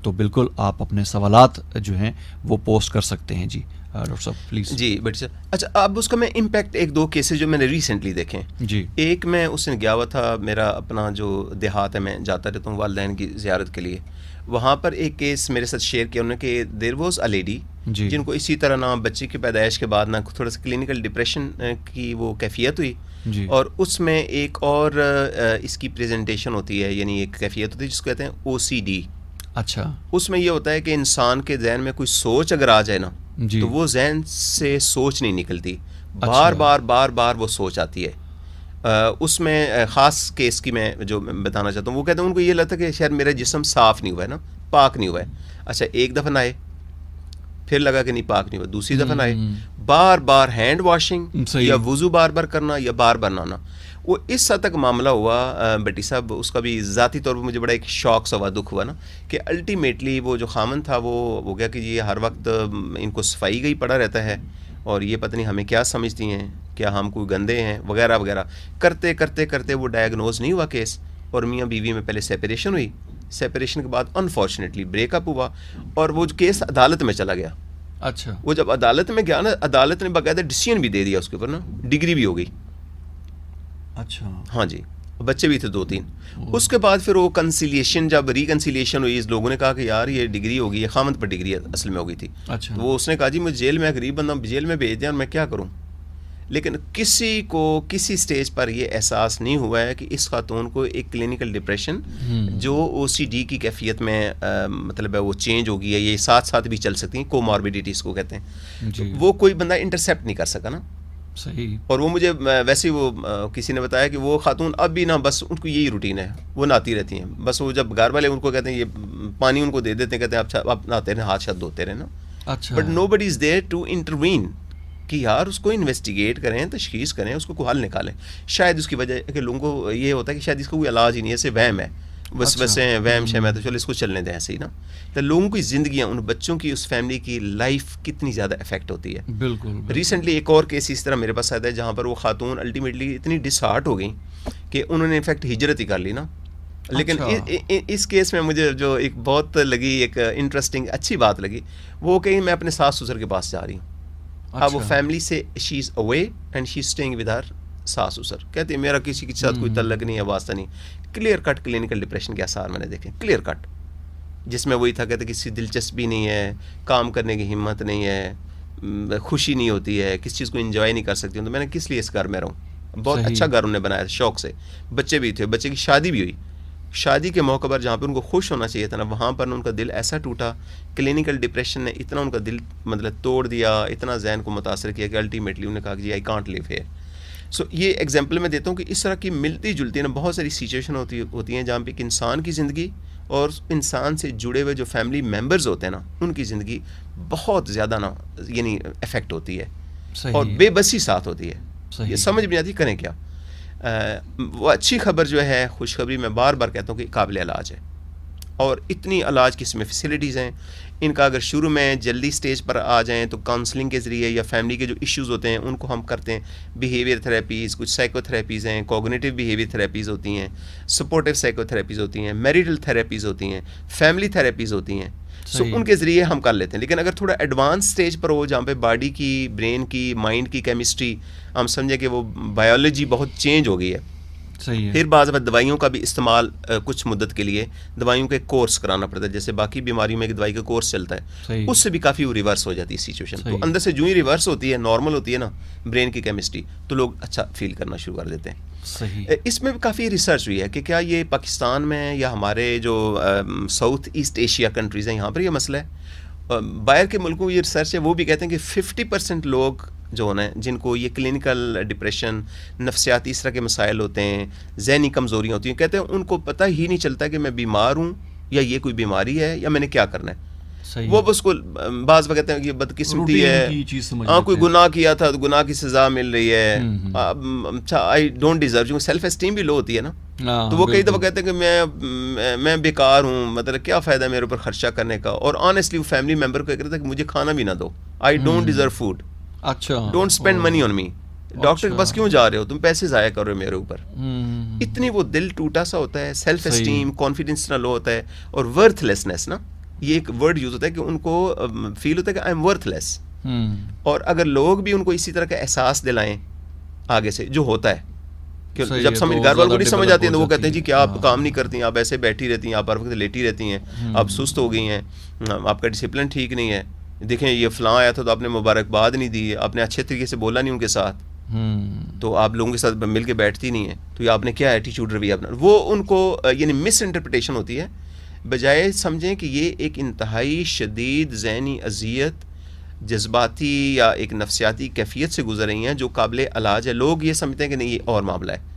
تو بالکل آپ اپنے سوالات جو ہیں وہ پوسٹ کر سکتے ہیں. جی ڈاکٹر صاحب پلیز. جی بٹ سر اچھا اب اس کا میں امپیکٹ ایک دو کیسز جو میں نے ریسنٹلی دیکھے. جی ایک میں اس نے گیا ہوا تھا میرا اپنا جو دیہات ہے میں جاتا رہتا ہوں والدین کی زیارت کے لیے. وہاں پر ایک کیس میرے ساتھ شیئر کیا انہوں نے کہ دیر واز اے لیڈی جن کو اسی طرح نہ بچے کی پیدائش کے بعد نہ تھوڑا سا کلینکل ڈپریشن کی وہ کیفیت ہوئی. اور اس میں ایک اور اس کی پریزنٹیشن ہوتی ہے یعنی ایک کیفیت ہوتی ہے جس کو کہتے ہیں OCD. اچھا. اس میں یہ ہوتا ہے کہ انسان کے ذہن میں کوئی سوچ اگر آ جائے نا تو وہ ذہن سے سوچ نہیں نکلتی. بار بار وہ سوچ آتی ہے. اس میں خاص کیس کی میں جو بتانا چاہتا ہوں وہ کہتے ہیں ان کو یہ لگتا ہے کہ شاید میرا جسم صاف نہیں ہوا ہے نا پاک نہیں ہوا ہے. اچھا ایک دفعہ نہائے پھر لگا کہ نہیں پاک نہیں ہوا, دوسری دفعہ نہائے, بار ہینڈ واشنگ یا وضو بار کرنا یا بار نہانا. وہ اس حد تک معاملہ ہوا بیٹی صاحب اس کا بھی ذاتی طور پر مجھے بڑا ایک شوق سا ہوا دکھ ہوا نا کہ الٹیمیٹلی وہ جو خامن تھا وہ ہو گیا کہ یہ ہر وقت ان کو صفائی کا ہی پڑا رہتا ہے اور یہ پتہ نہیں ہمیں کیا سمجھتی ہیں, کیا ہم کوئی گندے ہیں وغیرہ وغیرہ. کرتے وہ ڈائگنوز نہیں ہوا کیس اور میاں بیوی میں پہلے سیپریشن ہوئی. سیپریشن کے بعد انفارچونیٹلی بریک اپ ہوا اور وہ کیس عدالت میں چلا گیا. اچھا. وہ جب عدالت میں گیا نا عدالت نے باقاعدہ ڈیسیژن بھی دے دیا اس کے اوپر نا, ڈگری بھی ہو گئی. اچھا. ہاں جی بچے بھی تھے 2-3. اس کے بعد پھر وہ کنسیلیشن جب ریکنسیلیشن ہوئی اس لوگوں نے کہا کہ یار یہ ڈگری ہوگی یہ خامد پر ڈگری اصل میں ہو گئی تھی. اچھا. وہ اس نے کہا جی مجھے جیل میں غریب بندہ جیل میں بھیج دیا اور میں کیا کروں. لیکن کسی کو کسی سٹیج پر یہ احساس نہیں ہوا ہے کہ اس خاتون کو ایک کلینکل ڈپریشن جو OCD کی کیفیت میں مطلب ہے وہ چینج ہو گئی ہے. یہ ساتھ بھی چل سکتی ہیں کوماربیڈیٹیز کو کہتے ہیں. وہ کوئی بندہ انٹرسیپٹ نہیں کر سکا نا. صحیح. اور وہ مجھے ویسے وہ کسی نے بتایا کہ وہ خاتون اب بھی نا بس ان کو یہی روٹین ہے وہ نہاتی رہتی ہیں. بس وہ جب گھر والے ان کو کہتے ہیں یہ پانی ان کو دے دیتے ہیں کہتے ہیں اب نہاتے رہے ہاتھ شاتھ دھوتے رہے نا. اچھا. But nobody is there to intervene کہ یار اس کو انویسٹیگیٹ کریں تشخیص کریں اس کو کوئی حل نکالیں. شاید اس کی وجہ کہ لوگوں کو یہ ہوتا ہے کہ شاید اس کو کوئی علاج ہی نہیں ہے ایسے وہم ہے وسوسے ہیں وہم شہم ہے تو چلو اس کو چلنے دیں ایسے ہی نا. تو لوگوں کی زندگیاں ان بچوں کی اس فیملی کی لائف کتنی زیادہ افیکٹ ہوتی ہے. بالکل. ریسنٹلی ایک اور کیس اس طرح میرے پاس آیا ہے جہاں پر وہ خاتون الٹیمیٹلی اتنی ڈس ہارٹ ہو گئی کہ انہوں نے انفیکٹ ہجرت ہی کر لی نا. لیکن اس کیس میں مجھے جو ایک بہت لگی ایک انٹرسٹنگ اچھی بات لگی وہ کہ میں اپنے ساس سسر کے پاس جا رہی ہوں. اب وہ فیملی سے she is away and she is staying with her saas sasur. کہتے ہیں میرا کسی کے ساتھ کوئی تعلق نہیں ہے واسطہ نہیں. کلیئر کٹ کلینکل ڈپریشن کے آثار میں نے دیکھے کلیئر کٹ جس میں وہی تھا کہتے کسی دلچسپی نہیں ہے کام کرنے کی ہمت نہیں ہے خوشی نہیں ہوتی ہے کس چیز کو انجوائے نہیں کر سکتی ہوں. تو میں نے کس لیے اس گھر میں رہوں. بہت اچھا گھر انہوں نے بنایا شوق سے. بچے بھی تھے بچے کی شادی بھی ہوئی. شادی کے موقع پر جہاں پہ ان کو خوش ہونا چاہیے تھا نا وہاں پر ان کا دل ایسا ٹوٹا. کلینکل ڈپریشن نے اتنا ان کا دل مطلب توڑ دیا اتنا ذہن کو متاثر کیا کہ الٹیمیٹلی انہوں نے کہا کہ جی آئی کانٹ لیو ہیئر. سو یہ ایگزامپل میں دیتا ہوں کہ اس طرح کی ملتی جلتی نا بہت ساری سچویشن ہوتی ہیں جہاں پہ ایک انسان کی زندگی اور انسان سے جڑے ہوئے جو فیملی ممبرز ہوتے ہیں نا ان کی زندگی بہت زیادہ نا یعنی افیکٹ ہوتی ہے اور بے بسی ساتھ ہوتی ہے. یہ سمجھ نہیں آتی کریں کیا. وہ اچھی خبر جو ہے خوشخبری میں بار بار کہتا ہوں کہ قابل علاج ہے اور اتنی علاج کی اس میں فیسلٹیز ہیں. ان کا اگر شروع میں جلدی سٹیج پر آ جائیں تو کاؤنسلنگ کے ذریعے یا فیملی کے جو ایشوز ہوتے ہیں ان کو ہم کرتے ہیں. بیہیویئر تھراپیز کچھ سائیکو تھراپیز ہیں کوگنیٹیو بیہیویئر تھراپیز ہوتی ہیں سپورٹیو سائیکو تھراپیز ہوتی ہیں میریٹل تھراپیز ہوتی ہیں فیملی تھراپیز ہوتی ہیں. سو ان کے ذریعے ہم کر لیتے ہیں. لیکن اگر تھوڑا ایڈوانس سٹیج پر ہو جہاں پہ باڈی کی برین کی مائنڈ کی کیمسٹری ہم سمجھیں کہ وہ بایولوجی بہت چینج ہو گئی ہے صحیح ہے. پھر بعض وقت دوائیوں کا بھی استعمال کچھ مدت کے لیے دوائیوں کے کورس کرانا پڑتا ہے, جیسے باقی بیماریوں میں ایک دوائی کا کورس چلتا ہے, صحیح. اس سے بھی کافی ریورس ہو جاتی ہے سچویشن. تو صحیح. اندر سے جو ہی ریورس ہوتی ہے, نارمل ہوتی ہے نا برین کی کیمسٹری, تو لوگ اچھا فیل کرنا شروع کر دیتے ہیں. صحیح. اس میں بھی کافی ریسرچ ہوئی ہے کہ کیا یہ پاکستان میں یا ہمارے جو ساؤتھ ایسٹ ایشیا کنٹریز ہیں یہاں پر یہ مسئلہ ہے. باہر کے ملکوں یہ ریسرچ ہے, وہ بھی کہتے ہیں کہ 50% لوگ جو ہیں جن کو یہ کلینکل ڈپریشن, نفسیاتی اس طرح کے مسائل ہوتے ہیں, ذہنی کمزوریاں ہوتی ہیں, کہتے ہیں ان کو پتہ ہی نہیں چلتا کہ میں بیمار ہوں یا یہ کوئی بیماری ہے یا میں نے کیا کرنا ہے. وہ اس کو بعض وقت کہتے ہیں کہ بدقسمتی ہے, ہاں کوئی گناہ کیا تھا تو گناہ کی سزا مل رہی ہے, اچھا I don't deserve, self esteem بھی لو ہوتی ہے نا, تو وہ کئی دفعہ کہتے ہیں کہ میں بیکار ہوں, مطلب کیا فائدہ ہے میرے اوپر خرچہ کرنے کا. اور آنیسٹلی وہ فیملی ممبر کو کہتا ہے کہ مجھے کھانا بھی نہ دو, آئی ڈونٹ ڈیزرو فوڈ, اچھا don't spend money on me. Doctor کے پاس کیوں جا رہے ہو, تم پیسے ضائع کر رہے ہو میرے اوپر. اتنی وہ دل ٹوٹا سا ہوتا ہے, سیلف اسٹیم کانفیڈنس نہ لو ہوتا ہے, اور ورتھ لیسنس نا, یہ ایک ورڈ یوز ہوتا ہے کہ ان کو فیل ہوتا ہے کہ آئی ایم ورتھ لیس. اور اگر لوگ بھی ان کو اسی طرح کا احساس دلائیں آگے سے, جو ہوتا ہے کہ جب سمجھ گھر والوں کو نہیں سمجھ آتی ہے تو وہ کہتے ہیں جی کہ آپ کام نہیں کرتی ہیں, آپ ایسے بیٹھی رہتی ہیں, آپ ہر وقت لیٹی رہتی ہیں, آپ سست ہو گئی ہیں, آپ کا ڈسپلن ٹھیک نہیں ہے, دیکھیں یہ فلاں آیا تھا تو آپ نے مبارکباد نہیں دی, آپ نے اچھے طریقے سے بولا نہیں ان کے ساتھ, تو آپ لوگوں کے ساتھ مل کے بیٹھتی نہیں ہے, تو یہ آپ نے کیا ایٹیچیوڈ رویہ اپنا. وہ ان کو یعنی مس انٹرپریٹیشن ہوتی ہے, بجائے سمجھیں کہ یہ ایک انتہائی شدید ذہنی اذیت, جذباتی یا ایک نفسیاتی کیفیت سے گزر رہی ہیں جو قابل علاج ہے. لوگ یہ سمجھتے ہیں کہ نہیں یہ اور معاملہ ہے,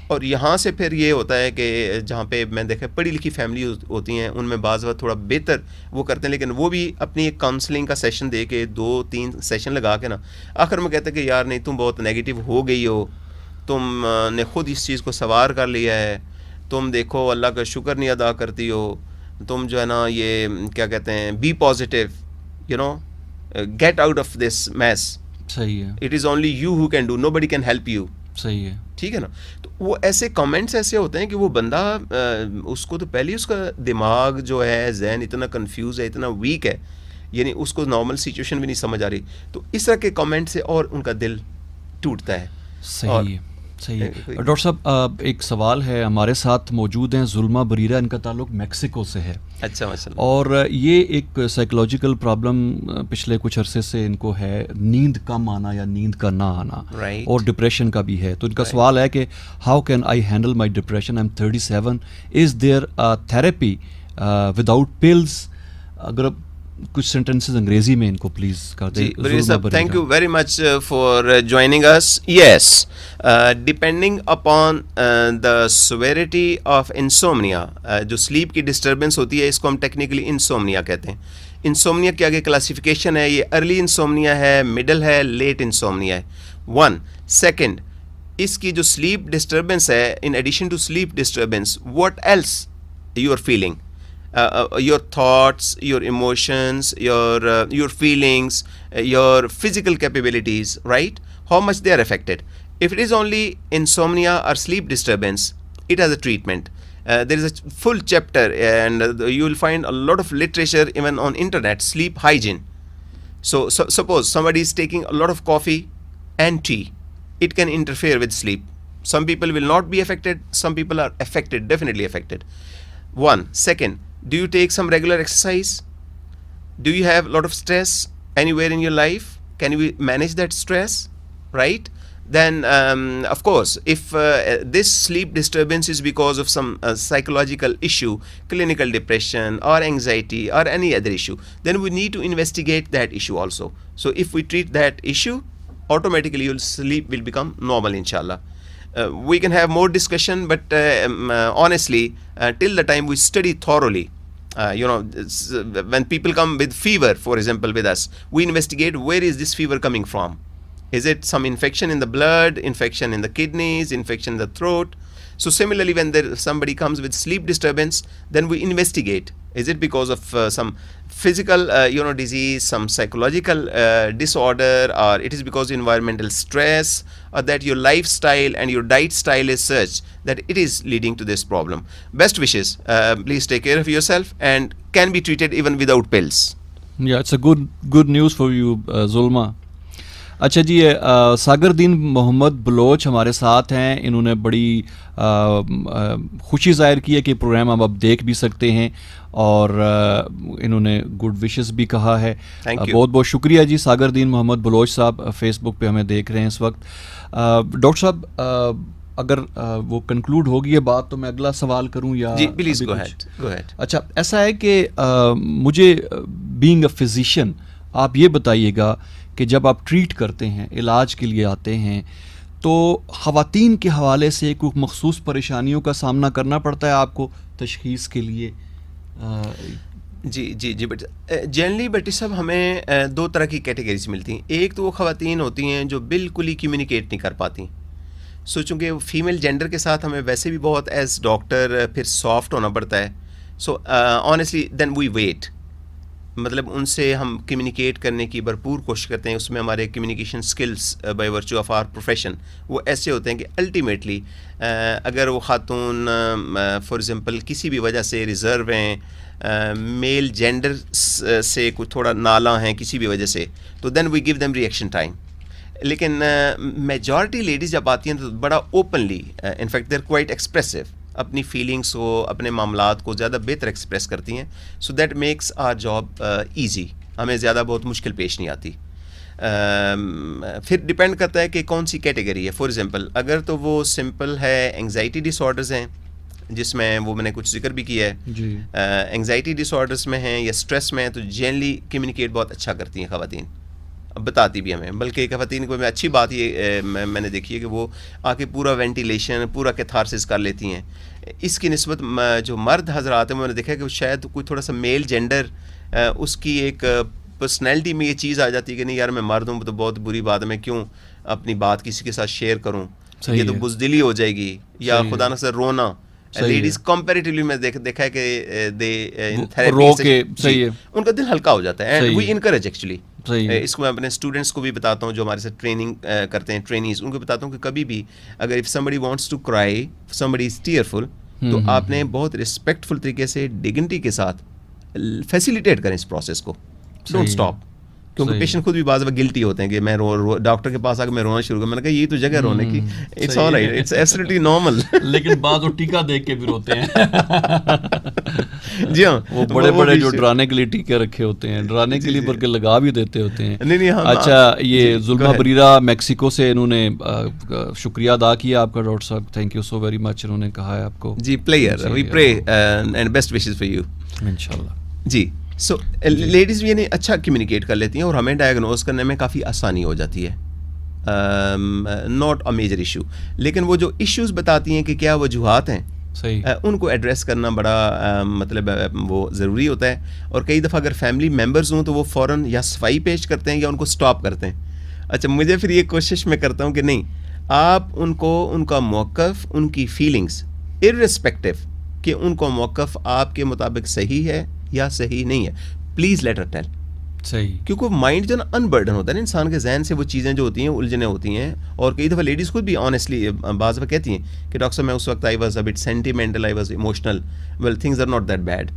اور یہاں سے پھر یہ ہوتا ہے کہ جہاں پہ میں دیکھا پڑھی لکھی فیملی ہوتی ہیں ان میں بعض وقت تھوڑا بہتر وہ کرتے ہیں, لیکن وہ بھی اپنی ایک کاؤنسلنگ کا سیشن دے کے 2-3 سیشن لگا کے نا آخر میں کہتے ہیں کہ یار نہیں تم بہت نیگیٹو ہو گئی ہو, تم نے خود اس چیز کو سوار کر لیا ہے, تم دیکھو اللہ کا شکر نہیں ادا کرتی ہو, تم جو ہے نا یہ کیا کہتے ہیں be positive, you know get out of this mess. صحیح ہے. It is only you who can do, nobody can help you. صحیح ہے. ٹھیک ہے نا. تو وہ ایسے کامنٹس ایسے ہوتے ہیں کہ وہ بندہ اس کو تو پہلے اس کا دماغ جو ہے ذہن اتنا کنفیوز ہے, اتنا ویک ہے, یعنی اس کو نارمل سچویشن بھی نہیں سمجھ آ رہی, تو اس طرح کے کامنٹ سے اور ان کا دل ٹوٹتا ہے. صحیح ہے. صحیح ہے. ڈاکٹر صاحب ایک سوال ہے, ہمارے ساتھ موجود ہیں ظلمہ بریرہ, ان کا تعلق میکسیکو سے ہے. اچھا ماشاء اللہ. اور یہ ایک سائیکولوجیکل پرابلم پچھلے کچھ عرصے سے ان کو ہے, نیند کم آنا یا نیند کا نہ آنا, اور ڈپریشن کا بھی ہے. تو ان کا سوال ہے کہ how can I handle my depression, I am 37, is there therapy without pills. اگر کچھ سینٹنسز انگریزی میں ان کو پلیز کر دیں. Thank you very much for joining us. Yes, depending upon the severity of insomnia, جو سلیپ کی ڈسٹربنس ہوتی ہے اس کو ہم ٹیکنیکلی انسومنیا کہتے ہیں. انسومنیا کے آگے کلاسیفیکیشن ہے, یہ ارلی انسومنیا ہے, مڈل ہے, لیٹ انسومنیا ہے. 1 سیکنڈ, اس کی جو سلیپ ڈسٹربنس ہے, in addition to sleep disturbance what else you are feeling, your thoughts, your emotions, your feelings, your physical capabilities, right? How much they are affected. If it is only insomnia or sleep disturbance, it has a treatment. There is a full chapter, and you will find a lot of literature even on internet, sleep hygiene. So suppose somebody is taking a lot of coffee and tea, it can interfere with sleep. Some people will not be affected, some people are affected, definitely affected. 1 second, do you take some regular exercise? Do you have a lot of stress anywhere in your life? Can you manage that stress? Right? Then of course, if this sleep disturbance is because of some psychological issue, clinical depression or anxiety or any other issue, then we need to investigate that issue also. So if we treat that issue, automatically your sleep will become normal, inshallah. We can have more discussion, but honestly, till the time we study thoroughly, when people come with fever, for example, with us, we investigate where is this fever coming from. Is it some infection in the blood, infection in the kidneys, infection in the throat? So similarly, when somebody comes with sleep disturbance, then we investigate. Is it because of some physical disease, some psychological disorder, or it is because of environmental stress, or that your lifestyle and your diet style is such that it is leading to this problem. Best wishes. Please take care of yourself and can be treated even without pills. Yeah, it's a good news for you, Zulma. اچھا جی، ساگر دین محمد بلوچ ہمارے ساتھ ہیں. انہوں نے بڑی خوشی ظاہر کی ہے کہ پروگرام ہم اب دیکھ بھی سکتے ہیں اور انہوں نے گڈ وشز بھی کہا ہے. بہت بہت شکریہ جی ساگر دین محمد بلوچ صاحب، فیس بک پہ ہمیں دیکھ رہے ہیں اس وقت. ڈاکٹر صاحب اگر وہ کنکلوڈ ہوگی یہ بات تو میں اگلا سوال کروں یا؟ جی پلیز گو ہیڈ. اچھا ایسا ہے کہ مجھے بینگ اے فزیشین آپ یہ بتائیے گا کہ جب آپ ٹریٹ کرتے ہیں، علاج کے لیے آتے ہیں، تو خواتین کے حوالے سے کوئی مخصوص پریشانیوں کا سامنا کرنا پڑتا ہے آپ کو تشخیص کے لیے؟ جی بٹ جنرلی بٹ صاحب ہمیں دو طرح کی کیٹیگریز ملتی ہیں. ایک تو وہ خواتین ہوتی ہیں جو بالکل ہی کمیونیکیٹ نہیں کر پاتی. چونکہ فیمیل جینڈر کے ساتھ ہمیں ویسے بھی بہت ایز ڈاکٹر پھر سافٹ ہونا پڑتا ہے. سو آنیسٹلی دین وی ویٹ، مطلب ان سے ہم کمیونیکیٹ کرنے کی بھرپور کوشش کرتے ہیں. اس میں ہمارے communication skills by virtue of our profession وہ ایسے ہوتے ہیں کہ الٹیمیٹلی اگر وہ خاتون فار ایگزامپل کسی بھی وجہ سے ریزرو ہیں، میل جینڈر سے کچھ تھوڑا نالاں ہیں کسی بھی وجہ سے، تو then we give them reaction time. لیکن میجورٹی لیڈیز جب آتی ہیں تو بڑا openly, in fact they are quite expressive, اپنی فیلنگس کو، اپنے معاملات کو زیادہ بہتر ایکسپریس کرتی ہیں. So that makes our job easy, ہمیں زیادہ بہت مشکل پیش نہیں آتی. پھر ڈپینڈ کرتا ہے کہ کون سی کیٹیگری ہے. فار ایگزامپل اگر تو وہ سمپل ہے انگزائٹی ڈس آرڈرز ہیں جس میں وہ میں نے کچھ ذکر بھی کیا ہے، انگزائٹی ڈس آرڈرز میں ہیں یا اسٹریس میں ہیں، تو جنرلی کمیونیکیٹ بہت اچھا کرتی ہیں خواتین، بتاتی بھی ہمیں. بلکہ خواتین کو میں اچھی بات یہ میں نے دیکھی ہے کہ وہ آ کے پورا وینٹیلیشن، پورا کیتھارسس کر لیتی ہیں. اس کی نسبت جو مرد حضرات ہیں میں نے دیکھا کہ شاید کوئی تھوڑا سا میل جینڈر اس کی ایک پرسنالٹی میں یہ چیز آ جاتی ہے کہ نہیں یار میں مرد ہوں تو بہت بری بات ہے، میں کیوں اپنی بات کسی کے ساتھ شیئر کروں، یہ تو بزدلی ہو جائے گی، یا خدا نہ سے رونا. لیڈیز کمپیریٹیولی میں دیکھا ہے کہ ان کا دل ہلکا ہو جاتا ہے. اینڈ وی انکریج ایکچولی اس کو میں اپنے اسٹوڈنٹس کو بھی بتاتا ہوں جو ہمارے ساتھ ٹریننگ کرتے ہیں، ٹرینیز، ان کو بتاتا ہوں کہ کبھی بھی اگر if somebody wants to cry, somebody is tearful، تو آپ نے بہت رسپیکٹفل طریقے سے ڈگنٹی کے ساتھ فیسیلیٹیٹ کریں اس پروسیس کو. ڈونٹ اسٹاپ، کیونکہ پیشنٹ خود بھی بعض وقت گلٹی ہوتے ہیں کہ میں ڈاکٹر کے پاس آ کے میں رونا شروع کر، میں نے کہا یہ تو جگہ رونے کی، it's all right, it's absolutely normal. لیکن بعض وہ ٹیکا دیکھ کے بھی روتے ہیں. جی ہاں، وہ بڑے بڑے جو ڈرانے کے لیے ٹیکے رکھے ہوتے ہیں، ڈرانے کے لیے بلکہ لگا بھی دیتے ہوتے ہیں. اچھا یہ ظلمہ بریرہ میکسیکو سے انہوں نے شکریہ ادا کیا آپ کا ڈاکٹر صاحب، thank you so very much. انہوں نے کہا ہے آپ کو جی prayer we pray and best wishes for you انشاءاللہ. جی سو لیڈیز بھی یعنی اچھا کمیونیکیٹ کر لیتی ہیں اور ہمیں ڈائگنوز کرنے میں کافی آسانی ہو جاتی ہے. Not a major issue. لیکن وہ جو ایشوز بتاتی ہیں کہ کیا وجوہات ہیں، ان کو ایڈریس کرنا بڑا مطلب وہ ضروری ہوتا ہے. اور کئی دفعہ اگر فیملی ممبرز ہوں تو وہ فوراً یا صفائی پیش کرتے ہیں یا ان کو سٹاپ کرتے ہیں. اچھا مجھے پھر یہ کوشش میں کرتا ہوں کہ نہیں، آپ ان کو ان کا موقف، ان کی فیلنگس اررسپیکٹو کہ ان کا موقف آپ کے مطابق صحیح ہے یا صحیح نہیں ہے، پلیز لیٹ ہر ٹیل. صحیح، کیونکہ مائنڈ جو نا انبرڈن ہوتا ہے نا انسان کے ذہن سے، وہ چیزیں جو ہوتی ہیں الجھنیں ہوتی ہیں. اور کئی دفعہ لیڈیز خود بھی آنیسٹلی بعض دفعہ کہتی ہیں کہ ڈاکٹر صاحب میں اس وقت I was a bit sentimental, I was emotional. Well things are not that bad.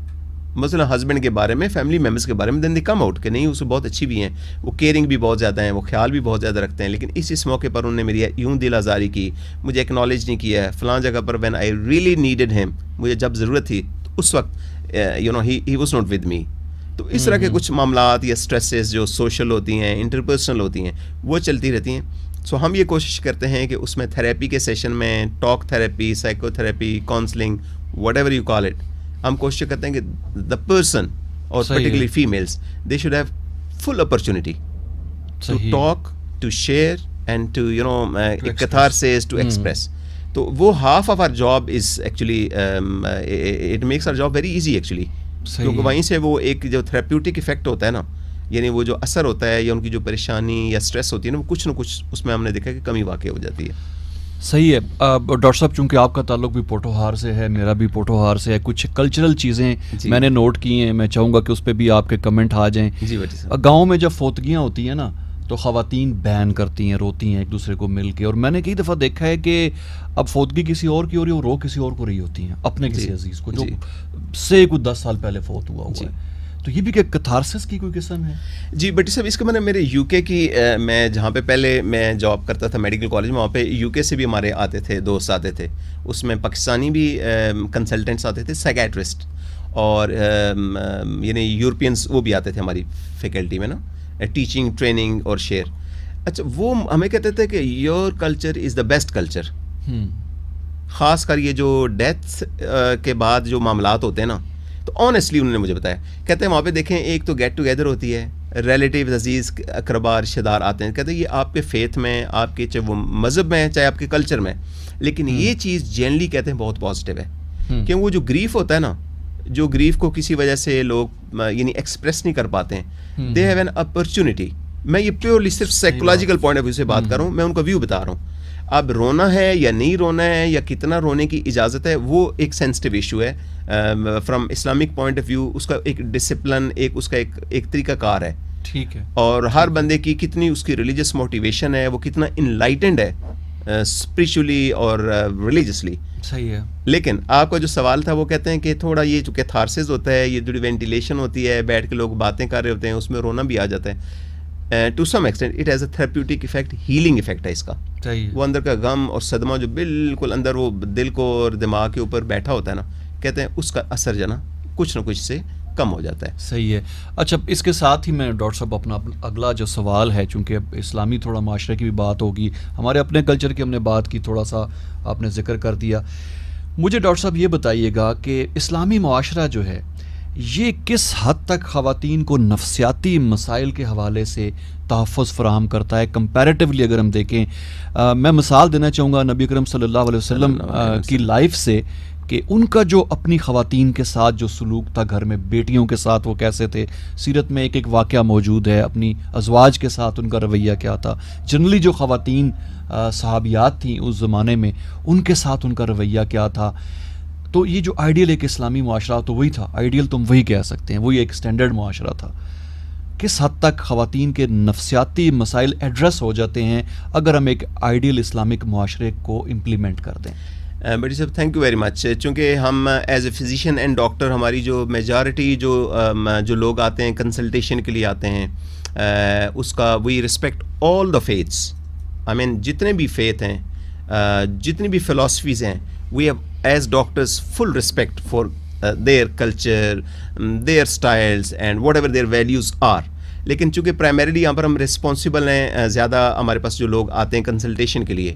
مثلا ہسبینڈ کے بارے میں، فیملی ممبرس کے بارے میں دین دے کم آؤٹ کہ نہیں اسے بہت اچھی بھی ہیں، وہ کیئرنگ بھی بہت زیادہ ہیں، وہ خیال بھی بہت زیادہ رکھتے ہیں. لیکن اس موقع پر انہوں نے میری یوں دل آزاری کی، مجھے ایکنالج نہیں کیا ہے فلاں جگہ پر. When I really needed him, مجھے جب ضرورت تھی اس وقت you know he was not with me. تو اس طرح کے کچھ معاملات یا اسٹریسز جو سوشل ہوتی ہیں، انٹرپرسنل ہوتی ہیں، وہ چلتی رہتی ہیں. سو ہم یہ کوشش کرتے ہیں کہ اس میں تھیراپی کے سیشن میں، talk therapy, psycho therapy, counselling, whatever you call it, ہم کوشش کرتے ہیں کہ دا پرسن اور particularly families they should have full opportunity to talk, to share and to you know catharsis, to express. تو وہ half of our job is actually it makes our job very easy actually. کیونکہ وہیں سے وہ ایک جو therapeutic effect ہوتا ہے نا، یعنی وہ جو اثر ہوتا ہے یا ان کی جو پریشانی یا اسٹریس ہوتی ہے نا، وہ کچھ نہ کچھ اس میں ہم نے دیکھا کہ کمی واقع ہو جاتی ہے. صحیح ہے. ڈاکٹر صاحب چونکہ آپ کا تعلق بھی پوٹوہار سے ہے، میرا بھی پوٹوہار سے ہے، کچھ کلچرل چیزیں میں نے نوٹ کی ہیں، میں چاہوں گا کہ اس پہ بھی آپ کے کمنٹ آ جائیں. جی گاؤں میں جب فوتگیاں ہوتی ہیں نا تو خواتین بین کرتی ہیں، روتی ہیں ایک دوسرے کو مل کے. اور میں نے کئی دفعہ دیکھا ہے کہ اب فوتگی کسی اور کی ہو رہی ہے اور رو کسی اور کو رہی ہوتی ہیں، اپنے کسی عزیز کو جو سے کوئی 10 سال پہلے فوت ہوا ہے. تو تو یہ بھی کہ کتھارسس کی کوئی قسم ہے؟ جی بٹی صاحب، اس کا میں میرے یو کے کی میں جہاں پہ پہلے میں جاب کرتا تھا میڈیکل کالج میں، وہاں پہ یو کے سے بھی ہمارے آتے تھے، دوست آتے تھے، اس میں پاکستانی بھی کنسلٹنٹس آتے تھے، سائیکیٹرسٹ، اور یعنی یورپینس وہ بھی آتے تھے ہماری فیکلٹی میں نا، ٹیچنگ، ٹریننگ اور شیئر. اچھا، وہ ہمیں کہتے تھے کہ your culture is the best culture. خاص کر یہ جو ڈیتھ کے بعد جو معاملات ہوتے ہیں نا، تو آنیسٹلی انہوں نے مجھے بتایا، کہتے ہیں وہاں پہ دیکھیں ایک تو گیٹ ٹوگیدر ہوتی ہے، ریلیٹیو عزیز اقربا رشتہ دار آتے ہیں، کہتے ہیں یہ آپ کے فیتھ میں، آپ کے چاہے وہ مذہب میں چاہے آپ کے کلچر میں، لیکن یہ چیز جنرلی کہتے ہیں بہت پازیٹیو ہے. کہ وہ جو گریف ہوتا ہے نا، جو گریف کو کسی وجہ سے لوگ یعنی ایکسپریس نہیں کر پاتے ہیں، دے ہیو این اپرچونٹی. میں یہ پیورلی صرف سائیکولوجیکل پوائنٹ آف ویو سے بات کر رہا ہوں، میں ان کا ویو بتا رہا ہوں. اب رونا ہے یا نہیں رونا ہے یا کتنا رونے کی اجازت ہے، وہ ایک سینسٹیو ایشو ہے from Islamic point of view. اس کا ایک ڈسپلن، اس کا ایک طریقہ کار ہے، ٹھیک ہے، اور ہر بندے کی کتنی اس کی ریلیجس موٹیویشن ہے، وہ کتنا انلائٹنڈ ہے اسپریچولی اور ریلیجسلی. صحیح ہے. لیکن آپ کا جو سوال تھا وہ کہتے ہیں کہ تھوڑا یہ جو کیتھارسس ہوتا ہے، یہ جو وینٹیلیشن ہوتی ہے، بیٹھ کے لوگ باتیں کر رہے ہوتے ہیں، اس میں رونا بھی آ جاتا ہے. To some extent it has a therapeutic effect, healing effect ہے اس کا. وہ اندر کا غم اور صدمہ جو بالکل اندر وہ دل کو اور دماغ کے اوپر بیٹھا ہوتا ہے نا، کہتے ہیں اس کا اثر جو ہے نا کچھ نہ کچھ سے کم ہو جاتا ہے. صحیح ہے. اچھا، اس کے ساتھ ہی میں ڈاکٹر صاحب اپنا اگلا جو سوال ہے، چونکہ اسلامی تھوڑا معاشرے کی بھی بات ہوگی، ہمارے اپنے کلچر کی ہم نے بات کی، تھوڑا سا آپ نے ذکر کر دیا. مجھے ڈاکٹر صاحب یہ بتائیے گا کہ اسلامی معاشرہ جو ہے یہ کس حد تک خواتین کو نفسیاتی مسائل کے حوالے سے تحفظ فراہم کرتا ہے کمپیریٹیولی؟ اگر ہم دیکھیں، میں مثال دینا چاہوں گا نبی اکرم صلی اللہ علیہ وسلم کی لائف سے، کہ ان کا جو اپنی خواتین کے ساتھ جو سلوک تھا گھر میں، بیٹیوں کے ساتھ وہ کیسے تھے، سیرت میں ایک واقعہ موجود ہے، اپنی ازواج کے ساتھ ان کا رویہ کیا تھا، جنرلی جو خواتین صحابیات تھیں اس زمانے میں ان کے ساتھ ان کا رویہ کیا تھا. تو یہ جو آئیڈیل ایک اسلامی معاشرہ تو وہی تھا، آئیڈیل تم وہی کہہ سکتے ہیں، وہی ایک اسٹینڈرڈ معاشرہ تھا. کس حد تک خواتین کے نفسیاتی مسائل ایڈریس ہو جاتے ہیں اگر ہم ایک آئیڈیل اسلامک معاشرے کو امپلیمنٹ کر دیں؟ بڑی صاحب تھینک یو ویری مچ. چونکہ ہم as a physician and doctor, ہماری جو میجارٹی جو لوگ آتے ہیں کنسلٹیشن کے لیے آتے ہیں، اس کا وی رسپیکٹ آل دا فیتھس. آئی مین جتنے بھی فیتھ ہیں، جتنی بھی فلاسفیز ہیں، we have as doctors full respect for their culture, their styles and whatever their values are. لیکن چونکہ پرائمریلی یہاں پر ہم رسپانسبل ہیں، زیادہ ہمارے پاس جو لوگ آتے ہیں کنسلٹیشن کے لیے،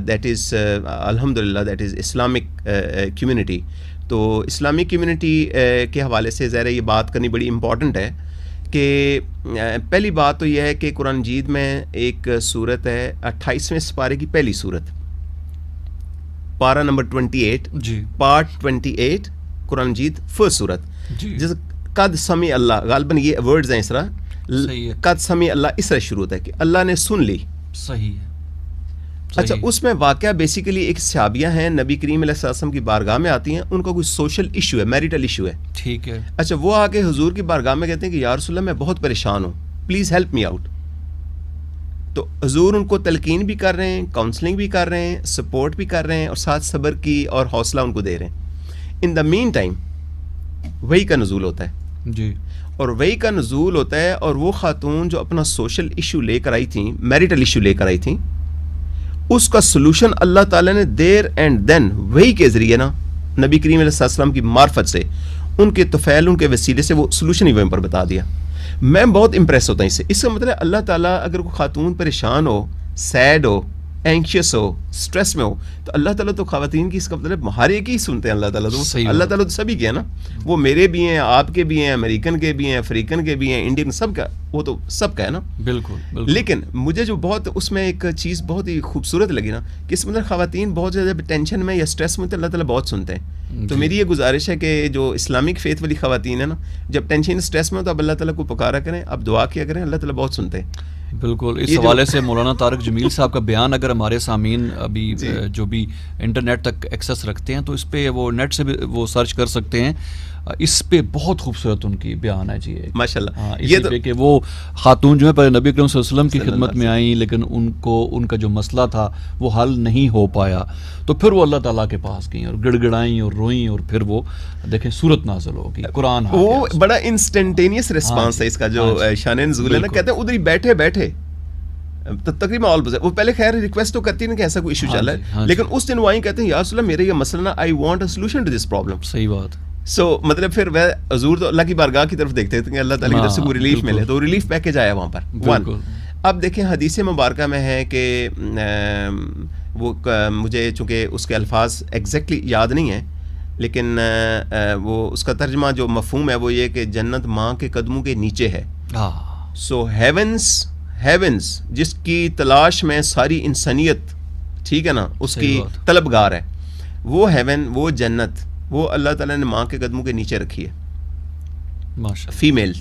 دیٹ از الحمدللہ دیٹ از اسلامک کمیونٹی. تو اسلامک کمیونٹی کے حوالے سے ظاہر ہے یہ بات کرنی بڑی امپورٹنٹ ہے کہ پہلی بات تو یہ ہے کہ قرآن مجید میں ایک صورت ہے 28ویں سپارے کی پہلی صورت، پارہ نمبر 28، جی پارٹ 28 قرآن مجید فرسٹ صورت، جیسے قد سمع اللہ، غالباً یہ ورڈز ہیں اس طرح، قد سمع اللہ اس طرح شروع ہوتا ہے کہ اللہ نے سن لی. صحیح ہے. اچھا، اس میں واقعہ بیسیکلی ایک صحابیہ ہیں، نبی کریم علیہ السلام کی بارگاہ میں آتی ہیں، ان کا کوئی سوشل ایشو ہے، میریٹل ایشو ہے. ٹھیک ہے. اچھا، وہ آ کے حضور کی بارگاہ میں کہتے ہیں کہ یا رسول اللہ میں بہت پریشان ہوں، پلیز ہیلپ می آؤٹ. تو حضور ان کو تلقین بھی کر رہے ہیں، کاؤنسلنگ بھی کر رہے ہیں، سپورٹ بھی کر رہے ہیں، اور ساتھ صبر کی اور حوصلہ ان کو دے رہے ہیں. ان دا مین ٹائم وحی کا نزول ہوتا ہے، جی، اور وحی کا نزول ہوتا ہے، اور وہ خاتون جو اپنا سوشل ایشو لے کر آئی تھیں، میریٹل ایشو لے کر آئی تھیں، اس کا سلوشن اللہ تعالیٰ نے دیر اینڈ دین وحی کے ذریعے نا، نبی کریم علیہ السلام کی معرفت سے، ان کے طفیل، ان کے وسیلے سے وہ سلوشن ہی وہیں پر بتا دیا. میں بہت امپریس ہوتا ہوں اس سے. اس کا مطلب اللہ تعالیٰ اگر کوئی خاتون پریشان ہو، سیڈ ہو، اینکشیس ہو، اسٹریس میں ہو، تو اللہ تعالیٰ تو خواتین کی اس کا مطلب ہر ایک ہی سنتے ہیں. اللہ تعالیٰ تو سبھی کے ہیں نا، وہ میرے بھی ہیں، آپ کے بھی ہیں، امریکن کے بھی ہیں، افریقن کے بھی ہیں، انڈین، سب کا، وہ تو سب کا ہے نا. بالکل. لیکن مجھے جو بہت اس میں ایک چیز بہت ہی خوبصورت لگی نا، کہ اس مطلب خواتین بہت زیادہ ٹینشن میں یا اسٹریس میں تو اللہ تعالیٰ بہت سنتے ہیں. تو میری یہ گزارش ہے کہ جو اسلامک فیتھ والی خواتین ہیں نا، جب ٹینشن اسٹریس میں ہو تو اب اللہ تعالیٰ کو پکارا کریں، اب دعا کیا کریں، اللہ تعالیٰ بہت سنتے ہیں. بالکل. اس حوالے سے مولانا طارق جمیل صاحب کا بیان اگر ہمارے سامعین ابھی جو بھی انٹرنیٹ تک ایکسیس رکھتے ہیں تو اس پہ وہ نیٹ سے بھی وہ سرچ کر سکتے ہیں. اس پہ بہت خوبصورت ان کی بیان ہے جی ماشاءاللہ. ہاں یہ پہ کہ وہ خاتون جو ہے پہلے نبی اکرم صلی اللہ علیہ وسلم کی خدمت میں آئیں لیکن ان کا جو مسئلہ تھا وہ حل نہیں ہو پایا تو پھر وہ اللہ تعالیٰ کے پاس گئیں اور گڑ گڑائیں اور روئیں اور پھر وہ دیکھیں سورت نازل ہوگی قرآن. وہ بڑا انسٹنٹینیس رسپانس ہے اس کا جو شان نزول ہے نا, کہتے ہیں ادھر ہی بیٹھے بیٹھے تقریباً آل بزر, وہ پہلے خیر ریکویسٹ تو کرتی نا کہ ایسا کوئی ایشو چل رہا ہے, لیکن اس دن وہ آئیں کہتے ہیں یا رسول اللہ میرے یہ مسئلہ نا I want a solution to this problem. صحیح بات. سو مطلب پھر وہ حضور تو اللہ کی بارگاہ کی طرف دیکھتے تھے کہ اللہ تعالیٰ کی طرف سے کوئی ریلیف ملے, تو ریلیف پیکیج آیا وہاں پر. ون اب دیکھیں حدیث مبارکہ میں ہے کہ وہ مجھے چونکہ اس کے الفاظ ایگزیکٹلی یاد نہیں ہیں لیکن وہ اس کا ترجمہ جو مفہوم ہے وہ یہ کہ جنت ماں کے قدموں کے نیچے ہے. سو ہیونس جس کی تلاش میں ساری انسانیت ٹھیک ہے نا اس کی طلبگار ہے, وہ ہیون وہ جنت وہ اللہ تعالیٰ نے ماں کے قدموں کے نیچے رکھی ہے. فیمیل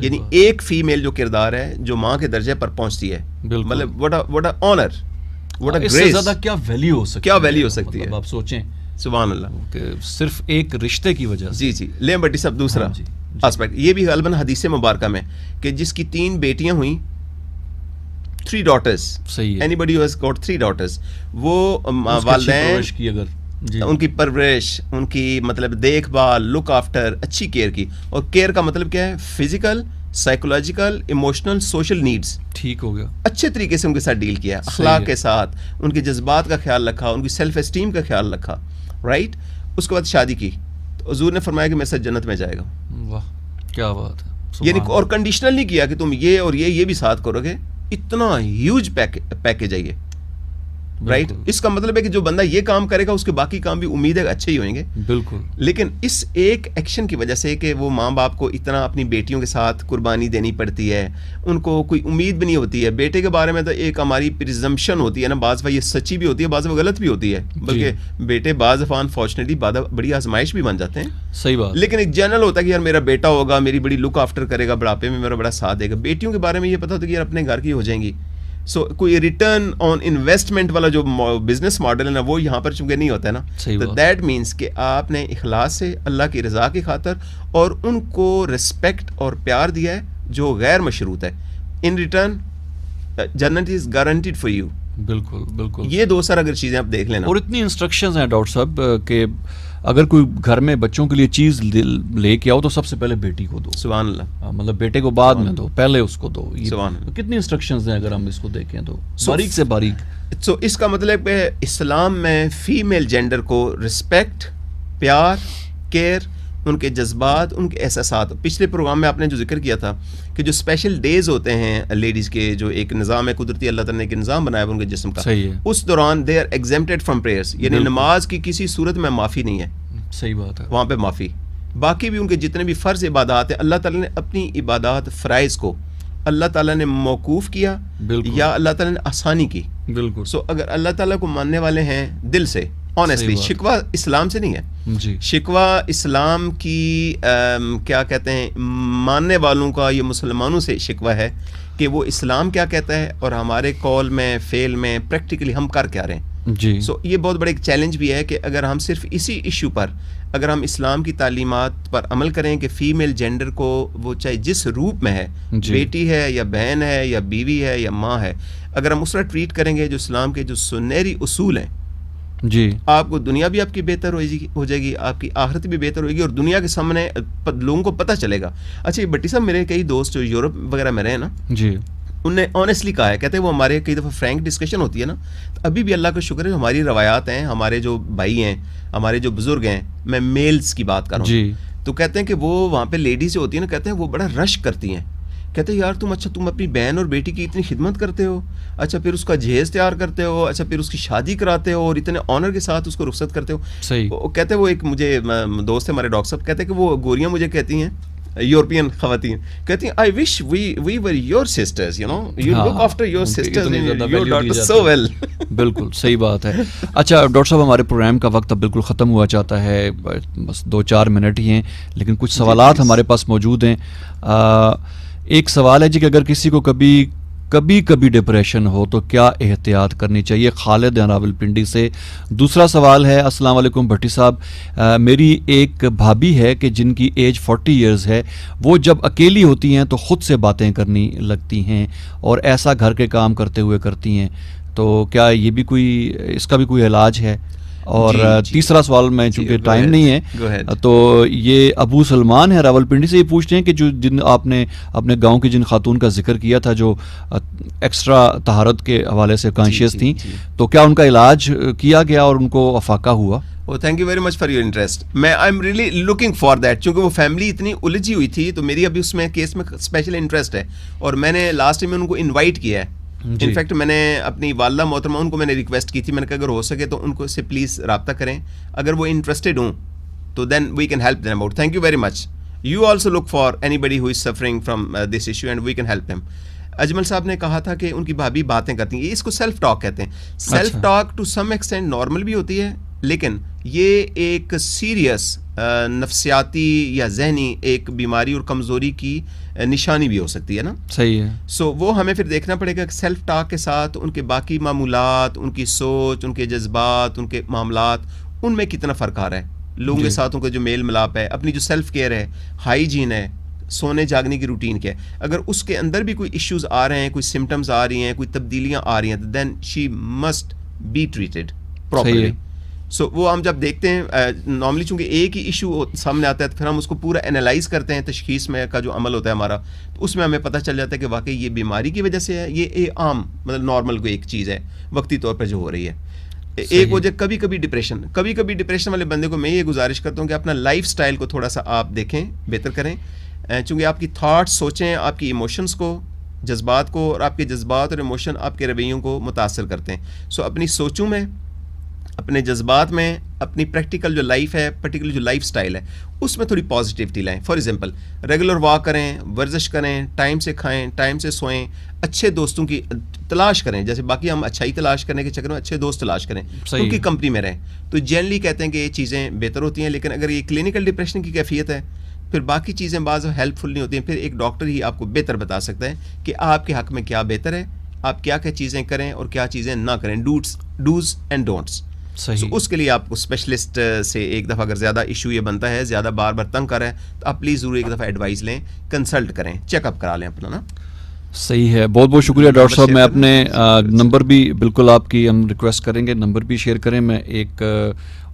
یعنی ایک فیمیل جو کردار ہے جو ماں کے درجے پر پہنچتی ہے, مطلب what a honor, what a grace. اس سے زیادہ کیا ویلیو ہو سکتی ہے آپ سوچیں. سبحان اللہ, کہ صرف ایک رشتے کی وجہ سے. جی لیں بٹی صاحب دوسرا اسپیکٹ یہ بھی غالباً حدیث مبارکہ میں کہ جس کی 3 بیٹیاں ہوئیں 3 daughters. صحیح ہے. anybody who has got 3 daughters, وہ والدین کی اگر ان کی پرورش, ان کی مطلب دیکھ بھال, لک آفٹر, اچھی کیئر کی. اور کیئر کا مطلب کیا ہے؟ Physical, psychological, emotional, social needs ٹھیک ہو گیا, اچھے طریقے سے ان کے ساتھ ڈیل کیا, اخلاق کے ساتھ ان کے جذبات کا خیال رکھا, ان کی سیلف اسٹیم کا خیال رکھا, رائٹ. اس کے بعد شادی کی تو حضور نے فرمایا کہ میرے ساتھ جنت میں جائے گا. واہ کیا بات ہے. یعنی اور کنڈیشنل نہیں کیا کہ تم یہ اور یہ بھی ساتھ کرو گے, اتنا ہیوج پیکیج ہے یہ, رائٹ. اس کا مطلب ہے کہ جو بندہ یہ کام کرے گا اس کے باقی کام بھی امید ہے اچھے ہی ہوئیں گے. بالکل. لیکن اس ایک ایکشن کی وجہ سے کہ وہ ماں باپ کو اتنا اپنی بیٹیوں کے ساتھ قربانی دینی پڑتی ہے, ان کو کوئی امید بھی نہیں ہوتی ہے. بیٹے کے بارے میں تو ایک ہماری پرزمپشن ہوتی ہے نا, بعض یہ سچی بھی ہوتی ہے, بعض غلط بھی ہوتی ہے, بلکہ بیٹے بعض دفعہ انفارچونیٹلی بڑی آزمائش بھی بن جاتے ہیں. صحیح بات. لیکن ایک جنرل ہوتا ہے کہ یار میرا بیٹا ہوگا, میری بڑی لک آفٹر کرے گا, بڑھاپے میں میرا بڑا ساتھ دے گا. بیٹیوں کے بارے میں یہ پتا ہوتا ہے کہ یار اپنے گھر کی ہو جائیں گی. سو کوئی ریٹرن آن انویسٹمنٹ والا جو بزنس ماڈل ہے نا وہ یہاں پر چونکہ نہیں ہوتا ہے نا, تو دیٹ مینس کہ آپ نے اخلاص سے اللہ کی رضا کی خاطر اور ان کو رسپیکٹ اور پیار دیا ہے جو غیر مشروط ہے. ان ریٹرن جنت از گارنٹیڈ فار یو. بالکل. یہ 2 سر اگر چیزیں آپ دیکھ لینا. اور اتنی انسٹرکشنز ہیں ڈاکٹر صاحب کہ اگر کوئی گھر میں بچوں کے لیے چیز لے کے آؤ تو سب سے پہلے بیٹی کو دو. سبحان اللہ. مطلب بیٹے کو بعد میں دو, پہلے اس کو دو. سبحان اللہ. کتنی انسٹرکشنز ہیں اگر ہم اس کو دیکھیں تو باریک سے باریک. سو اس کا مطلب ہے اسلام میں فیمیل جینڈر کو رسپیکٹ, پیار, کیئر, ان کے جذبات, ان کے احساسات. پچھلے پروگرام میں آپ نے جو ذکر کیا تھا کہ جو اسپیشل ڈیز ہوتے ہیں لیڈیز کے, جو ایک نظام ہے قدرتی, اللہ تعالیٰ نے ایک نظام بنایا ہے ان کے جسم کا, اس دوران دے آر ایگزیمپٹڈ فرام پریئرس, یعنی نماز کی کسی صورت میں معافی نہیں ہے. صحیح بات ہے. وہاں پہ معافی. باقی بھی ان کے جتنے بھی فرض عبادات ہیں, اللہ تعالیٰ نے اپنی عبادات فرائض کو اللہ تعالیٰ نے موقوف کیا یا اللہ تعالیٰ نے آسانی کی. بالکل. سو اگر اللہ تعالیٰ کو ماننے والے ہیں دل سے, آنیسٹلی, شکوہ اسلام سے نہیں ہے جی. شکوہ اسلام کی کیا کہتے ہیں ماننے والوں کا, یہ مسلمانوں سے شکوہ ہے کہ وہ اسلام کیا کہتا ہے اور ہمارے قول میں, فعل میں, پریکٹیکلی ہم کر کیا رہے ہیں جی. سو یہ بہت بڑا ایک چیلنج بھی ہے کہ اگر ہم صرف اسی ایشو پر اگر ہم اسلام کی تعلیمات پر عمل کریں کہ فیمیل جینڈر کو وہ چاہے جس روپ میں ہے جی. بیٹی ہے یا بہن ہے یا بیوی ہے یا ماں ہے, اگر ہم اس طرح ٹریٹ کریں گے جو اسلام کے جو سنہری اصول ہیں جی, آپ کو دنیا بھی آپ کی بہتر ہو جائے گی, آپ کی آخرت بھی بہتر ہوئے گی, اور دنیا کے سامنے لوگوں کو پتہ چلے گا. اچھا یہ بٹی صاحب میرے کئی دوست جو یورپ وغیرہ میں رہے نا جی, انہوں نے آنیسٹلی کہا ہے, کہتے ہیں وہ ہمارے کئی دفعہ فرینک ڈسکشن ہوتی ہے نا, تو ابھی بھی اللہ کا شکر ہے ہماری روایات ہیں, ہمارے جو بھائی ہیں, ہمارے جو بزرگ ہیں, میں میلز کی بات کر رہا ہوں جی, تو کہتے ہیں کہ وہ وہاں پہ لیڈیز جو ہوتی ہیں نا, کہتے ہیں وہ بڑا رش کرتی ہیں. کہتے ہیں یار تم اپنی بہن اور بیٹی کی اتنی خدمت کرتے ہو, اچھا پھر اس کا جہیز تیار کرتے ہو, اچھا پھر اس کی شادی کراتے ہو اور اتنے آنر کے ساتھ اس کو رخصت کرتے ہو. صحیح. کہتے ہیں وہ ایک مجھے دوست ہے ہمارے ڈاکٹر صاحب, کہتے ہیں کہ وہ گوریاں مجھے کہتی ہیں, یورپین خواتین کہتی ہیں, I wish we were your sisters, you know you look after your sisters and your daughters so well. بالکل صحیح بات ہے. اچھا ڈاکٹر صاحب ہمارے پروگرام کا وقت اب بالکل ختم ہوا چاہتا ہے, بس 2-4 منٹ ہی ہیں, لیکن کچھ سوالات ہمارے پاس موجود ہیں. ایک سوال ہے جی کہ اگر کسی کو کبھی کبھی کبھی ڈپریشن ہو تو کیا احتیاط کرنی چاہیے؟ خالد ہیں راولپنڈی سے. دوسرا سوال ہے، السلام علیکم بھٹی صاحب، میری ایک بھابھی ہے کہ جن کی ایج 40 ایئرز ہے، وہ جب اکیلی ہوتی ہیں تو خود سے باتیں کرنی لگتی ہیں اور ایسا گھر کے کام کرتے ہوئے کرتی ہیں، تو کیا یہ بھی کوئی، اس کا بھی کوئی علاج ہے؟ اور تیسرا سوال میں چونکہ ٹائم نہیں ہے تو یہ ابو سلمان ہے راولپنڈی سے، یہ پوچھتے ہیں کہ جو جن آپ نے اپنے گاؤں کی جن خاتون کا ذکر کیا تھا جو ایکسٹرا طہارت کے حوالے سے کانشیس تھیں، تو کیا ان کا علاج کیا گیا اور ان کو افاقہ ہوا؟ Thank you very much for your interest. میں I am really looking for that, چونکہ وہ فیملی اتنی الجھی ہوئی تھی تو میری ابھی اس میں کیس میں اسپیشل انٹرسٹ ہے، اور میں نے لاسٹ ٹائم ان کو انوائٹ کیا ہے. انفیکٹ میں نے اپنی والدہ محترمہ ان کو میں نے ریکویسٹ کی تھی، میں نے کہا اگر ہو سکے تو ان کو سے پلیز رابطہ کریں، اگر وہ انٹرسٹیڈ ہوں تو then we can help them out. Thank you very much. You also look for anybody who is suffering from this issue and we can help him. Ajmal Sahab نے کہا تھا کہ ان کی بھابھی باتیں کرتی ہیں، اس کو سیلف ٹاک کہتے ہیں. Self talk to some extent normal بھی ہوتی ہے، لیکن یہ ایک سیریس نفسیاتی یا ذہنی ایک بیماری اور کمزوری کی نشانی بھی ہو سکتی ہے نا. صحیح ہے. سو وہ ہمیں پھر دیکھنا پڑے گا کہ سیلف ٹاک کے ساتھ ان کے باقی معمولات، ان کی سوچ، ان کے جذبات، ان کے معاملات، ان میں کتنا فرق آ رہا ہے. لوگوں کے ساتھ ان کا جو میل ملاپ ہے، اپنی جو سیلف کیئر ہے، ہائیجین ہے، سونے جاگنے کی روٹین کیا ہے، اگر اس کے اندر بھی کوئی ایشوز آ رہے ہیں، کوئی سمٹمز آ رہی ہیں، کوئی تبدیلیاں آ رہی ہیں، then she must be treated properly. So وہ ہم جب دیکھتے ہیں نارملی چونکہ ایک ہی ایشو سامنے آتا ہے تو پھر ہم اس کو پورا انالائز کرتے ہیں. تشخیص میں کا جو عمل ہوتا ہے ہمارا، تو اس میں ہمیں پتہ چل جاتا ہے کہ واقعی یہ بیماری کی وجہ سے ہے، یہ عام مطلب نارمل کوئی ایک چیز ہے وقتی طور پر جو ہو رہی ہے. ایک وجہ کبھی کبھی ڈپریشن والے بندے کو میں یہ گزارش کرتا ہوں کہ اپنا لائف سٹائل کو تھوڑا سا آپ دیکھیں، بہتر کریں، چونکہ آپ کی تھاٹس، سوچیں آپ کی ایموشنس کو، جذبات کو، اور آپ کے جذبات اور ایموشن آپ کے رویوں کو متاثر کرتے ہیں. سو اپنی سوچوں میں، اپنے جذبات میں، اپنی پریکٹیکل جو لائف ہے، پرٹیکولر جو لائف سٹائل ہے، اس میں تھوڑی پازیٹیوٹی لائیں. فار ایگزامپل ریگولر واک کریں، ورزش کریں، ٹائم سے کھائیں، ٹائم سے سوئیں، اچھے دوستوں کی تلاش کریں. جیسے باقی ہم اچھائی تلاش کرنے کے چکر میں اچھے دوست تلاش کریں، ان کی کمپنی میں رہیں، تو جنرلی کہتے ہیں کہ یہ چیزیں بہتر ہوتی ہیں. لیکن اگر یہ کلینکل ڈپریشن کی کیفیت ہے، پھر باقی چیزیں بعض ہیلپ فل نہیں ہوتی ہیں. پھر ایک ڈاکٹر ہی آپ کو بہتر بتا سکتا ہے کہ آپ کے حق میں کیا بہتر ہے، آپ کیا کیا چیزیں کریں اور کیا چیزیں نہ کریں، ڈوز اینڈ ڈونٹس. صحیح. اس کے لیے آپ کو اسپیشلسٹ سے ایک دفعہ اگر زیادہ ایشو یہ بنتا ہے، زیادہ بار بار تنگ کر رہا ہے، تو آپ پلیز ضرور ایک دفعہ ایڈوائز لیں، کنسلٹ کریں، چیک اپ کرا لیں اپنا نا. صحیح ہے. بہت بہت شکریہ ڈاکٹر صاحب. میں اپنے نمبر بھی بالکل آپ کی ہم ریکویسٹ کریں گے نمبر بھی شیئر کریں. میں ایک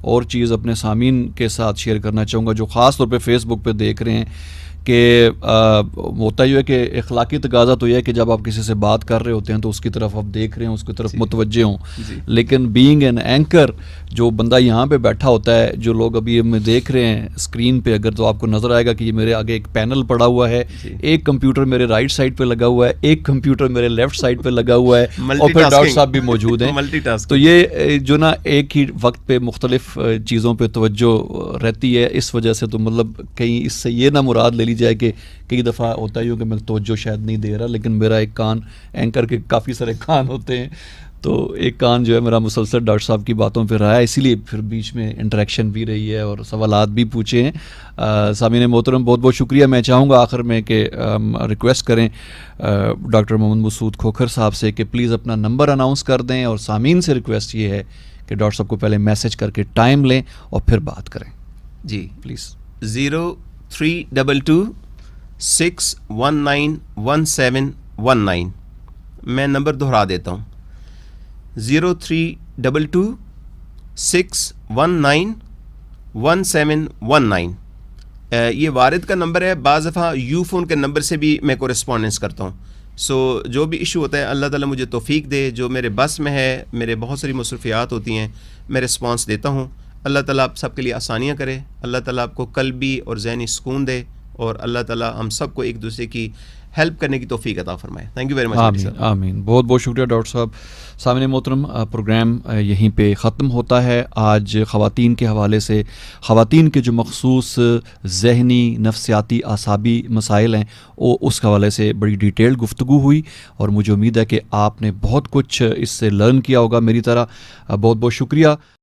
اور چیز اپنے سامعین کے ساتھ شیئر کرنا چاہوں گا جو خاص طور پہ فیس بک پہ دیکھ رہے ہیں کہ ہوتا ہی ہے کہ اخلاقی تقاضا تو یہ ہے کہ جب آپ کسی سے بات کر رہے ہوتے ہیں تو اس کی طرف آپ دیکھ رہے ہیں، اس کی طرف متوجہ ہوں. لیکن بینگ این اینکر، جو بندہ یہاں پہ بیٹھا ہوتا ہے، جو لوگ ابھی ہمیں دیکھ رہے ہیں اسکرین پہ، اگر تو آپ کو نظر آئے گا کہ یہ میرے آگے ایک پینل پڑا ہوا ہے، ایک کمپیوٹر میرے رائٹ سائڈ پہ لگا ہوا ہے، ایک کمپیوٹر میرے لیفٹ سائڈ پہ لگا ہوا ہے، اور پھر ڈاکٹر صاحب بھی موجود ہیں. تو یہ جو نا ایک ہی وقت پہ مختلف چیزوں پہ توجہ رہتی ہے، اس وجہ سے تو مطلب کہیں اس سے یہ نہ مراد لے لی جائے کہ کئی دفعہ ہوتا ہی ہو کہ میں توجہ شاید نہیں دے رہا، لیکن میرا ایک کان، اینکر کے کافی سارے کان ہوتے ہیں، تو ایک کان جو ہے میرا مسلسل ڈاکٹر صاحب کی باتوں پہ رہا ہے، اسی لیے پھر بیچ میں انٹریکشن بھی رہی ہے اور سوالات بھی پوچھے ہیں. سامعین محترم بہت بہت شکریہ. میں چاہوں گا آخر میں کہ ریکویسٹ کریں ڈاکٹر محمد مسعود کھوکھر صاحب سے کہ پلیز اپنا نمبر اناؤنس کر دیں، اور سامعین سے ریکویسٹ یہ ہے کہ ڈاکٹر صاحب کو پہلے میسج کر کے ٹائم لیں اور پھر بات کریں. جی پلیز. 0322 6191719. میں نمبر دہرا دیتا ہوں، 0322 6191719. یہ وارد کا نمبر ہے. بعض دفعہ یو فون کے نمبر سے بھی میں کورسپونڈنس کرتا ہوں. سو جو بھی ایشو ہوتا ہے اللہ تعالیٰ مجھے توفیق دے، جو میرے بس میں ہے، میرے بہت ساری مصروفیات ہوتی ہیں، میں رسپانس دیتا ہوں. اللہ تعالیٰ آپ سب کے لیے آسانیاں کرے، اللہ تعالیٰ آپ کو قلبی اور ذہنی سکون دے، اور اللہ تعالیٰ ہم سب کو ایک دوسرے کی ہیلپ کرنے کی توفیق عطا فرمائے. تھینک یو ویری مچ. آمین آمین. بہت بہت شکریہ ڈاکٹر صاحب. سامعین محترم، پروگرام یہیں پہ ختم ہوتا ہے. آج خواتین کے حوالے سے، خواتین کے جو مخصوص ذہنی، نفسیاتی، اعصابی مسائل ہیں، وہ اس حوالے سے بڑی ڈیٹیل گفتگو ہوئی، اور مجھے امید ہے کہ آپ نے بہت کچھ اس سے لرن کیا ہوگا میری طرح. بہت بہت شکریہ.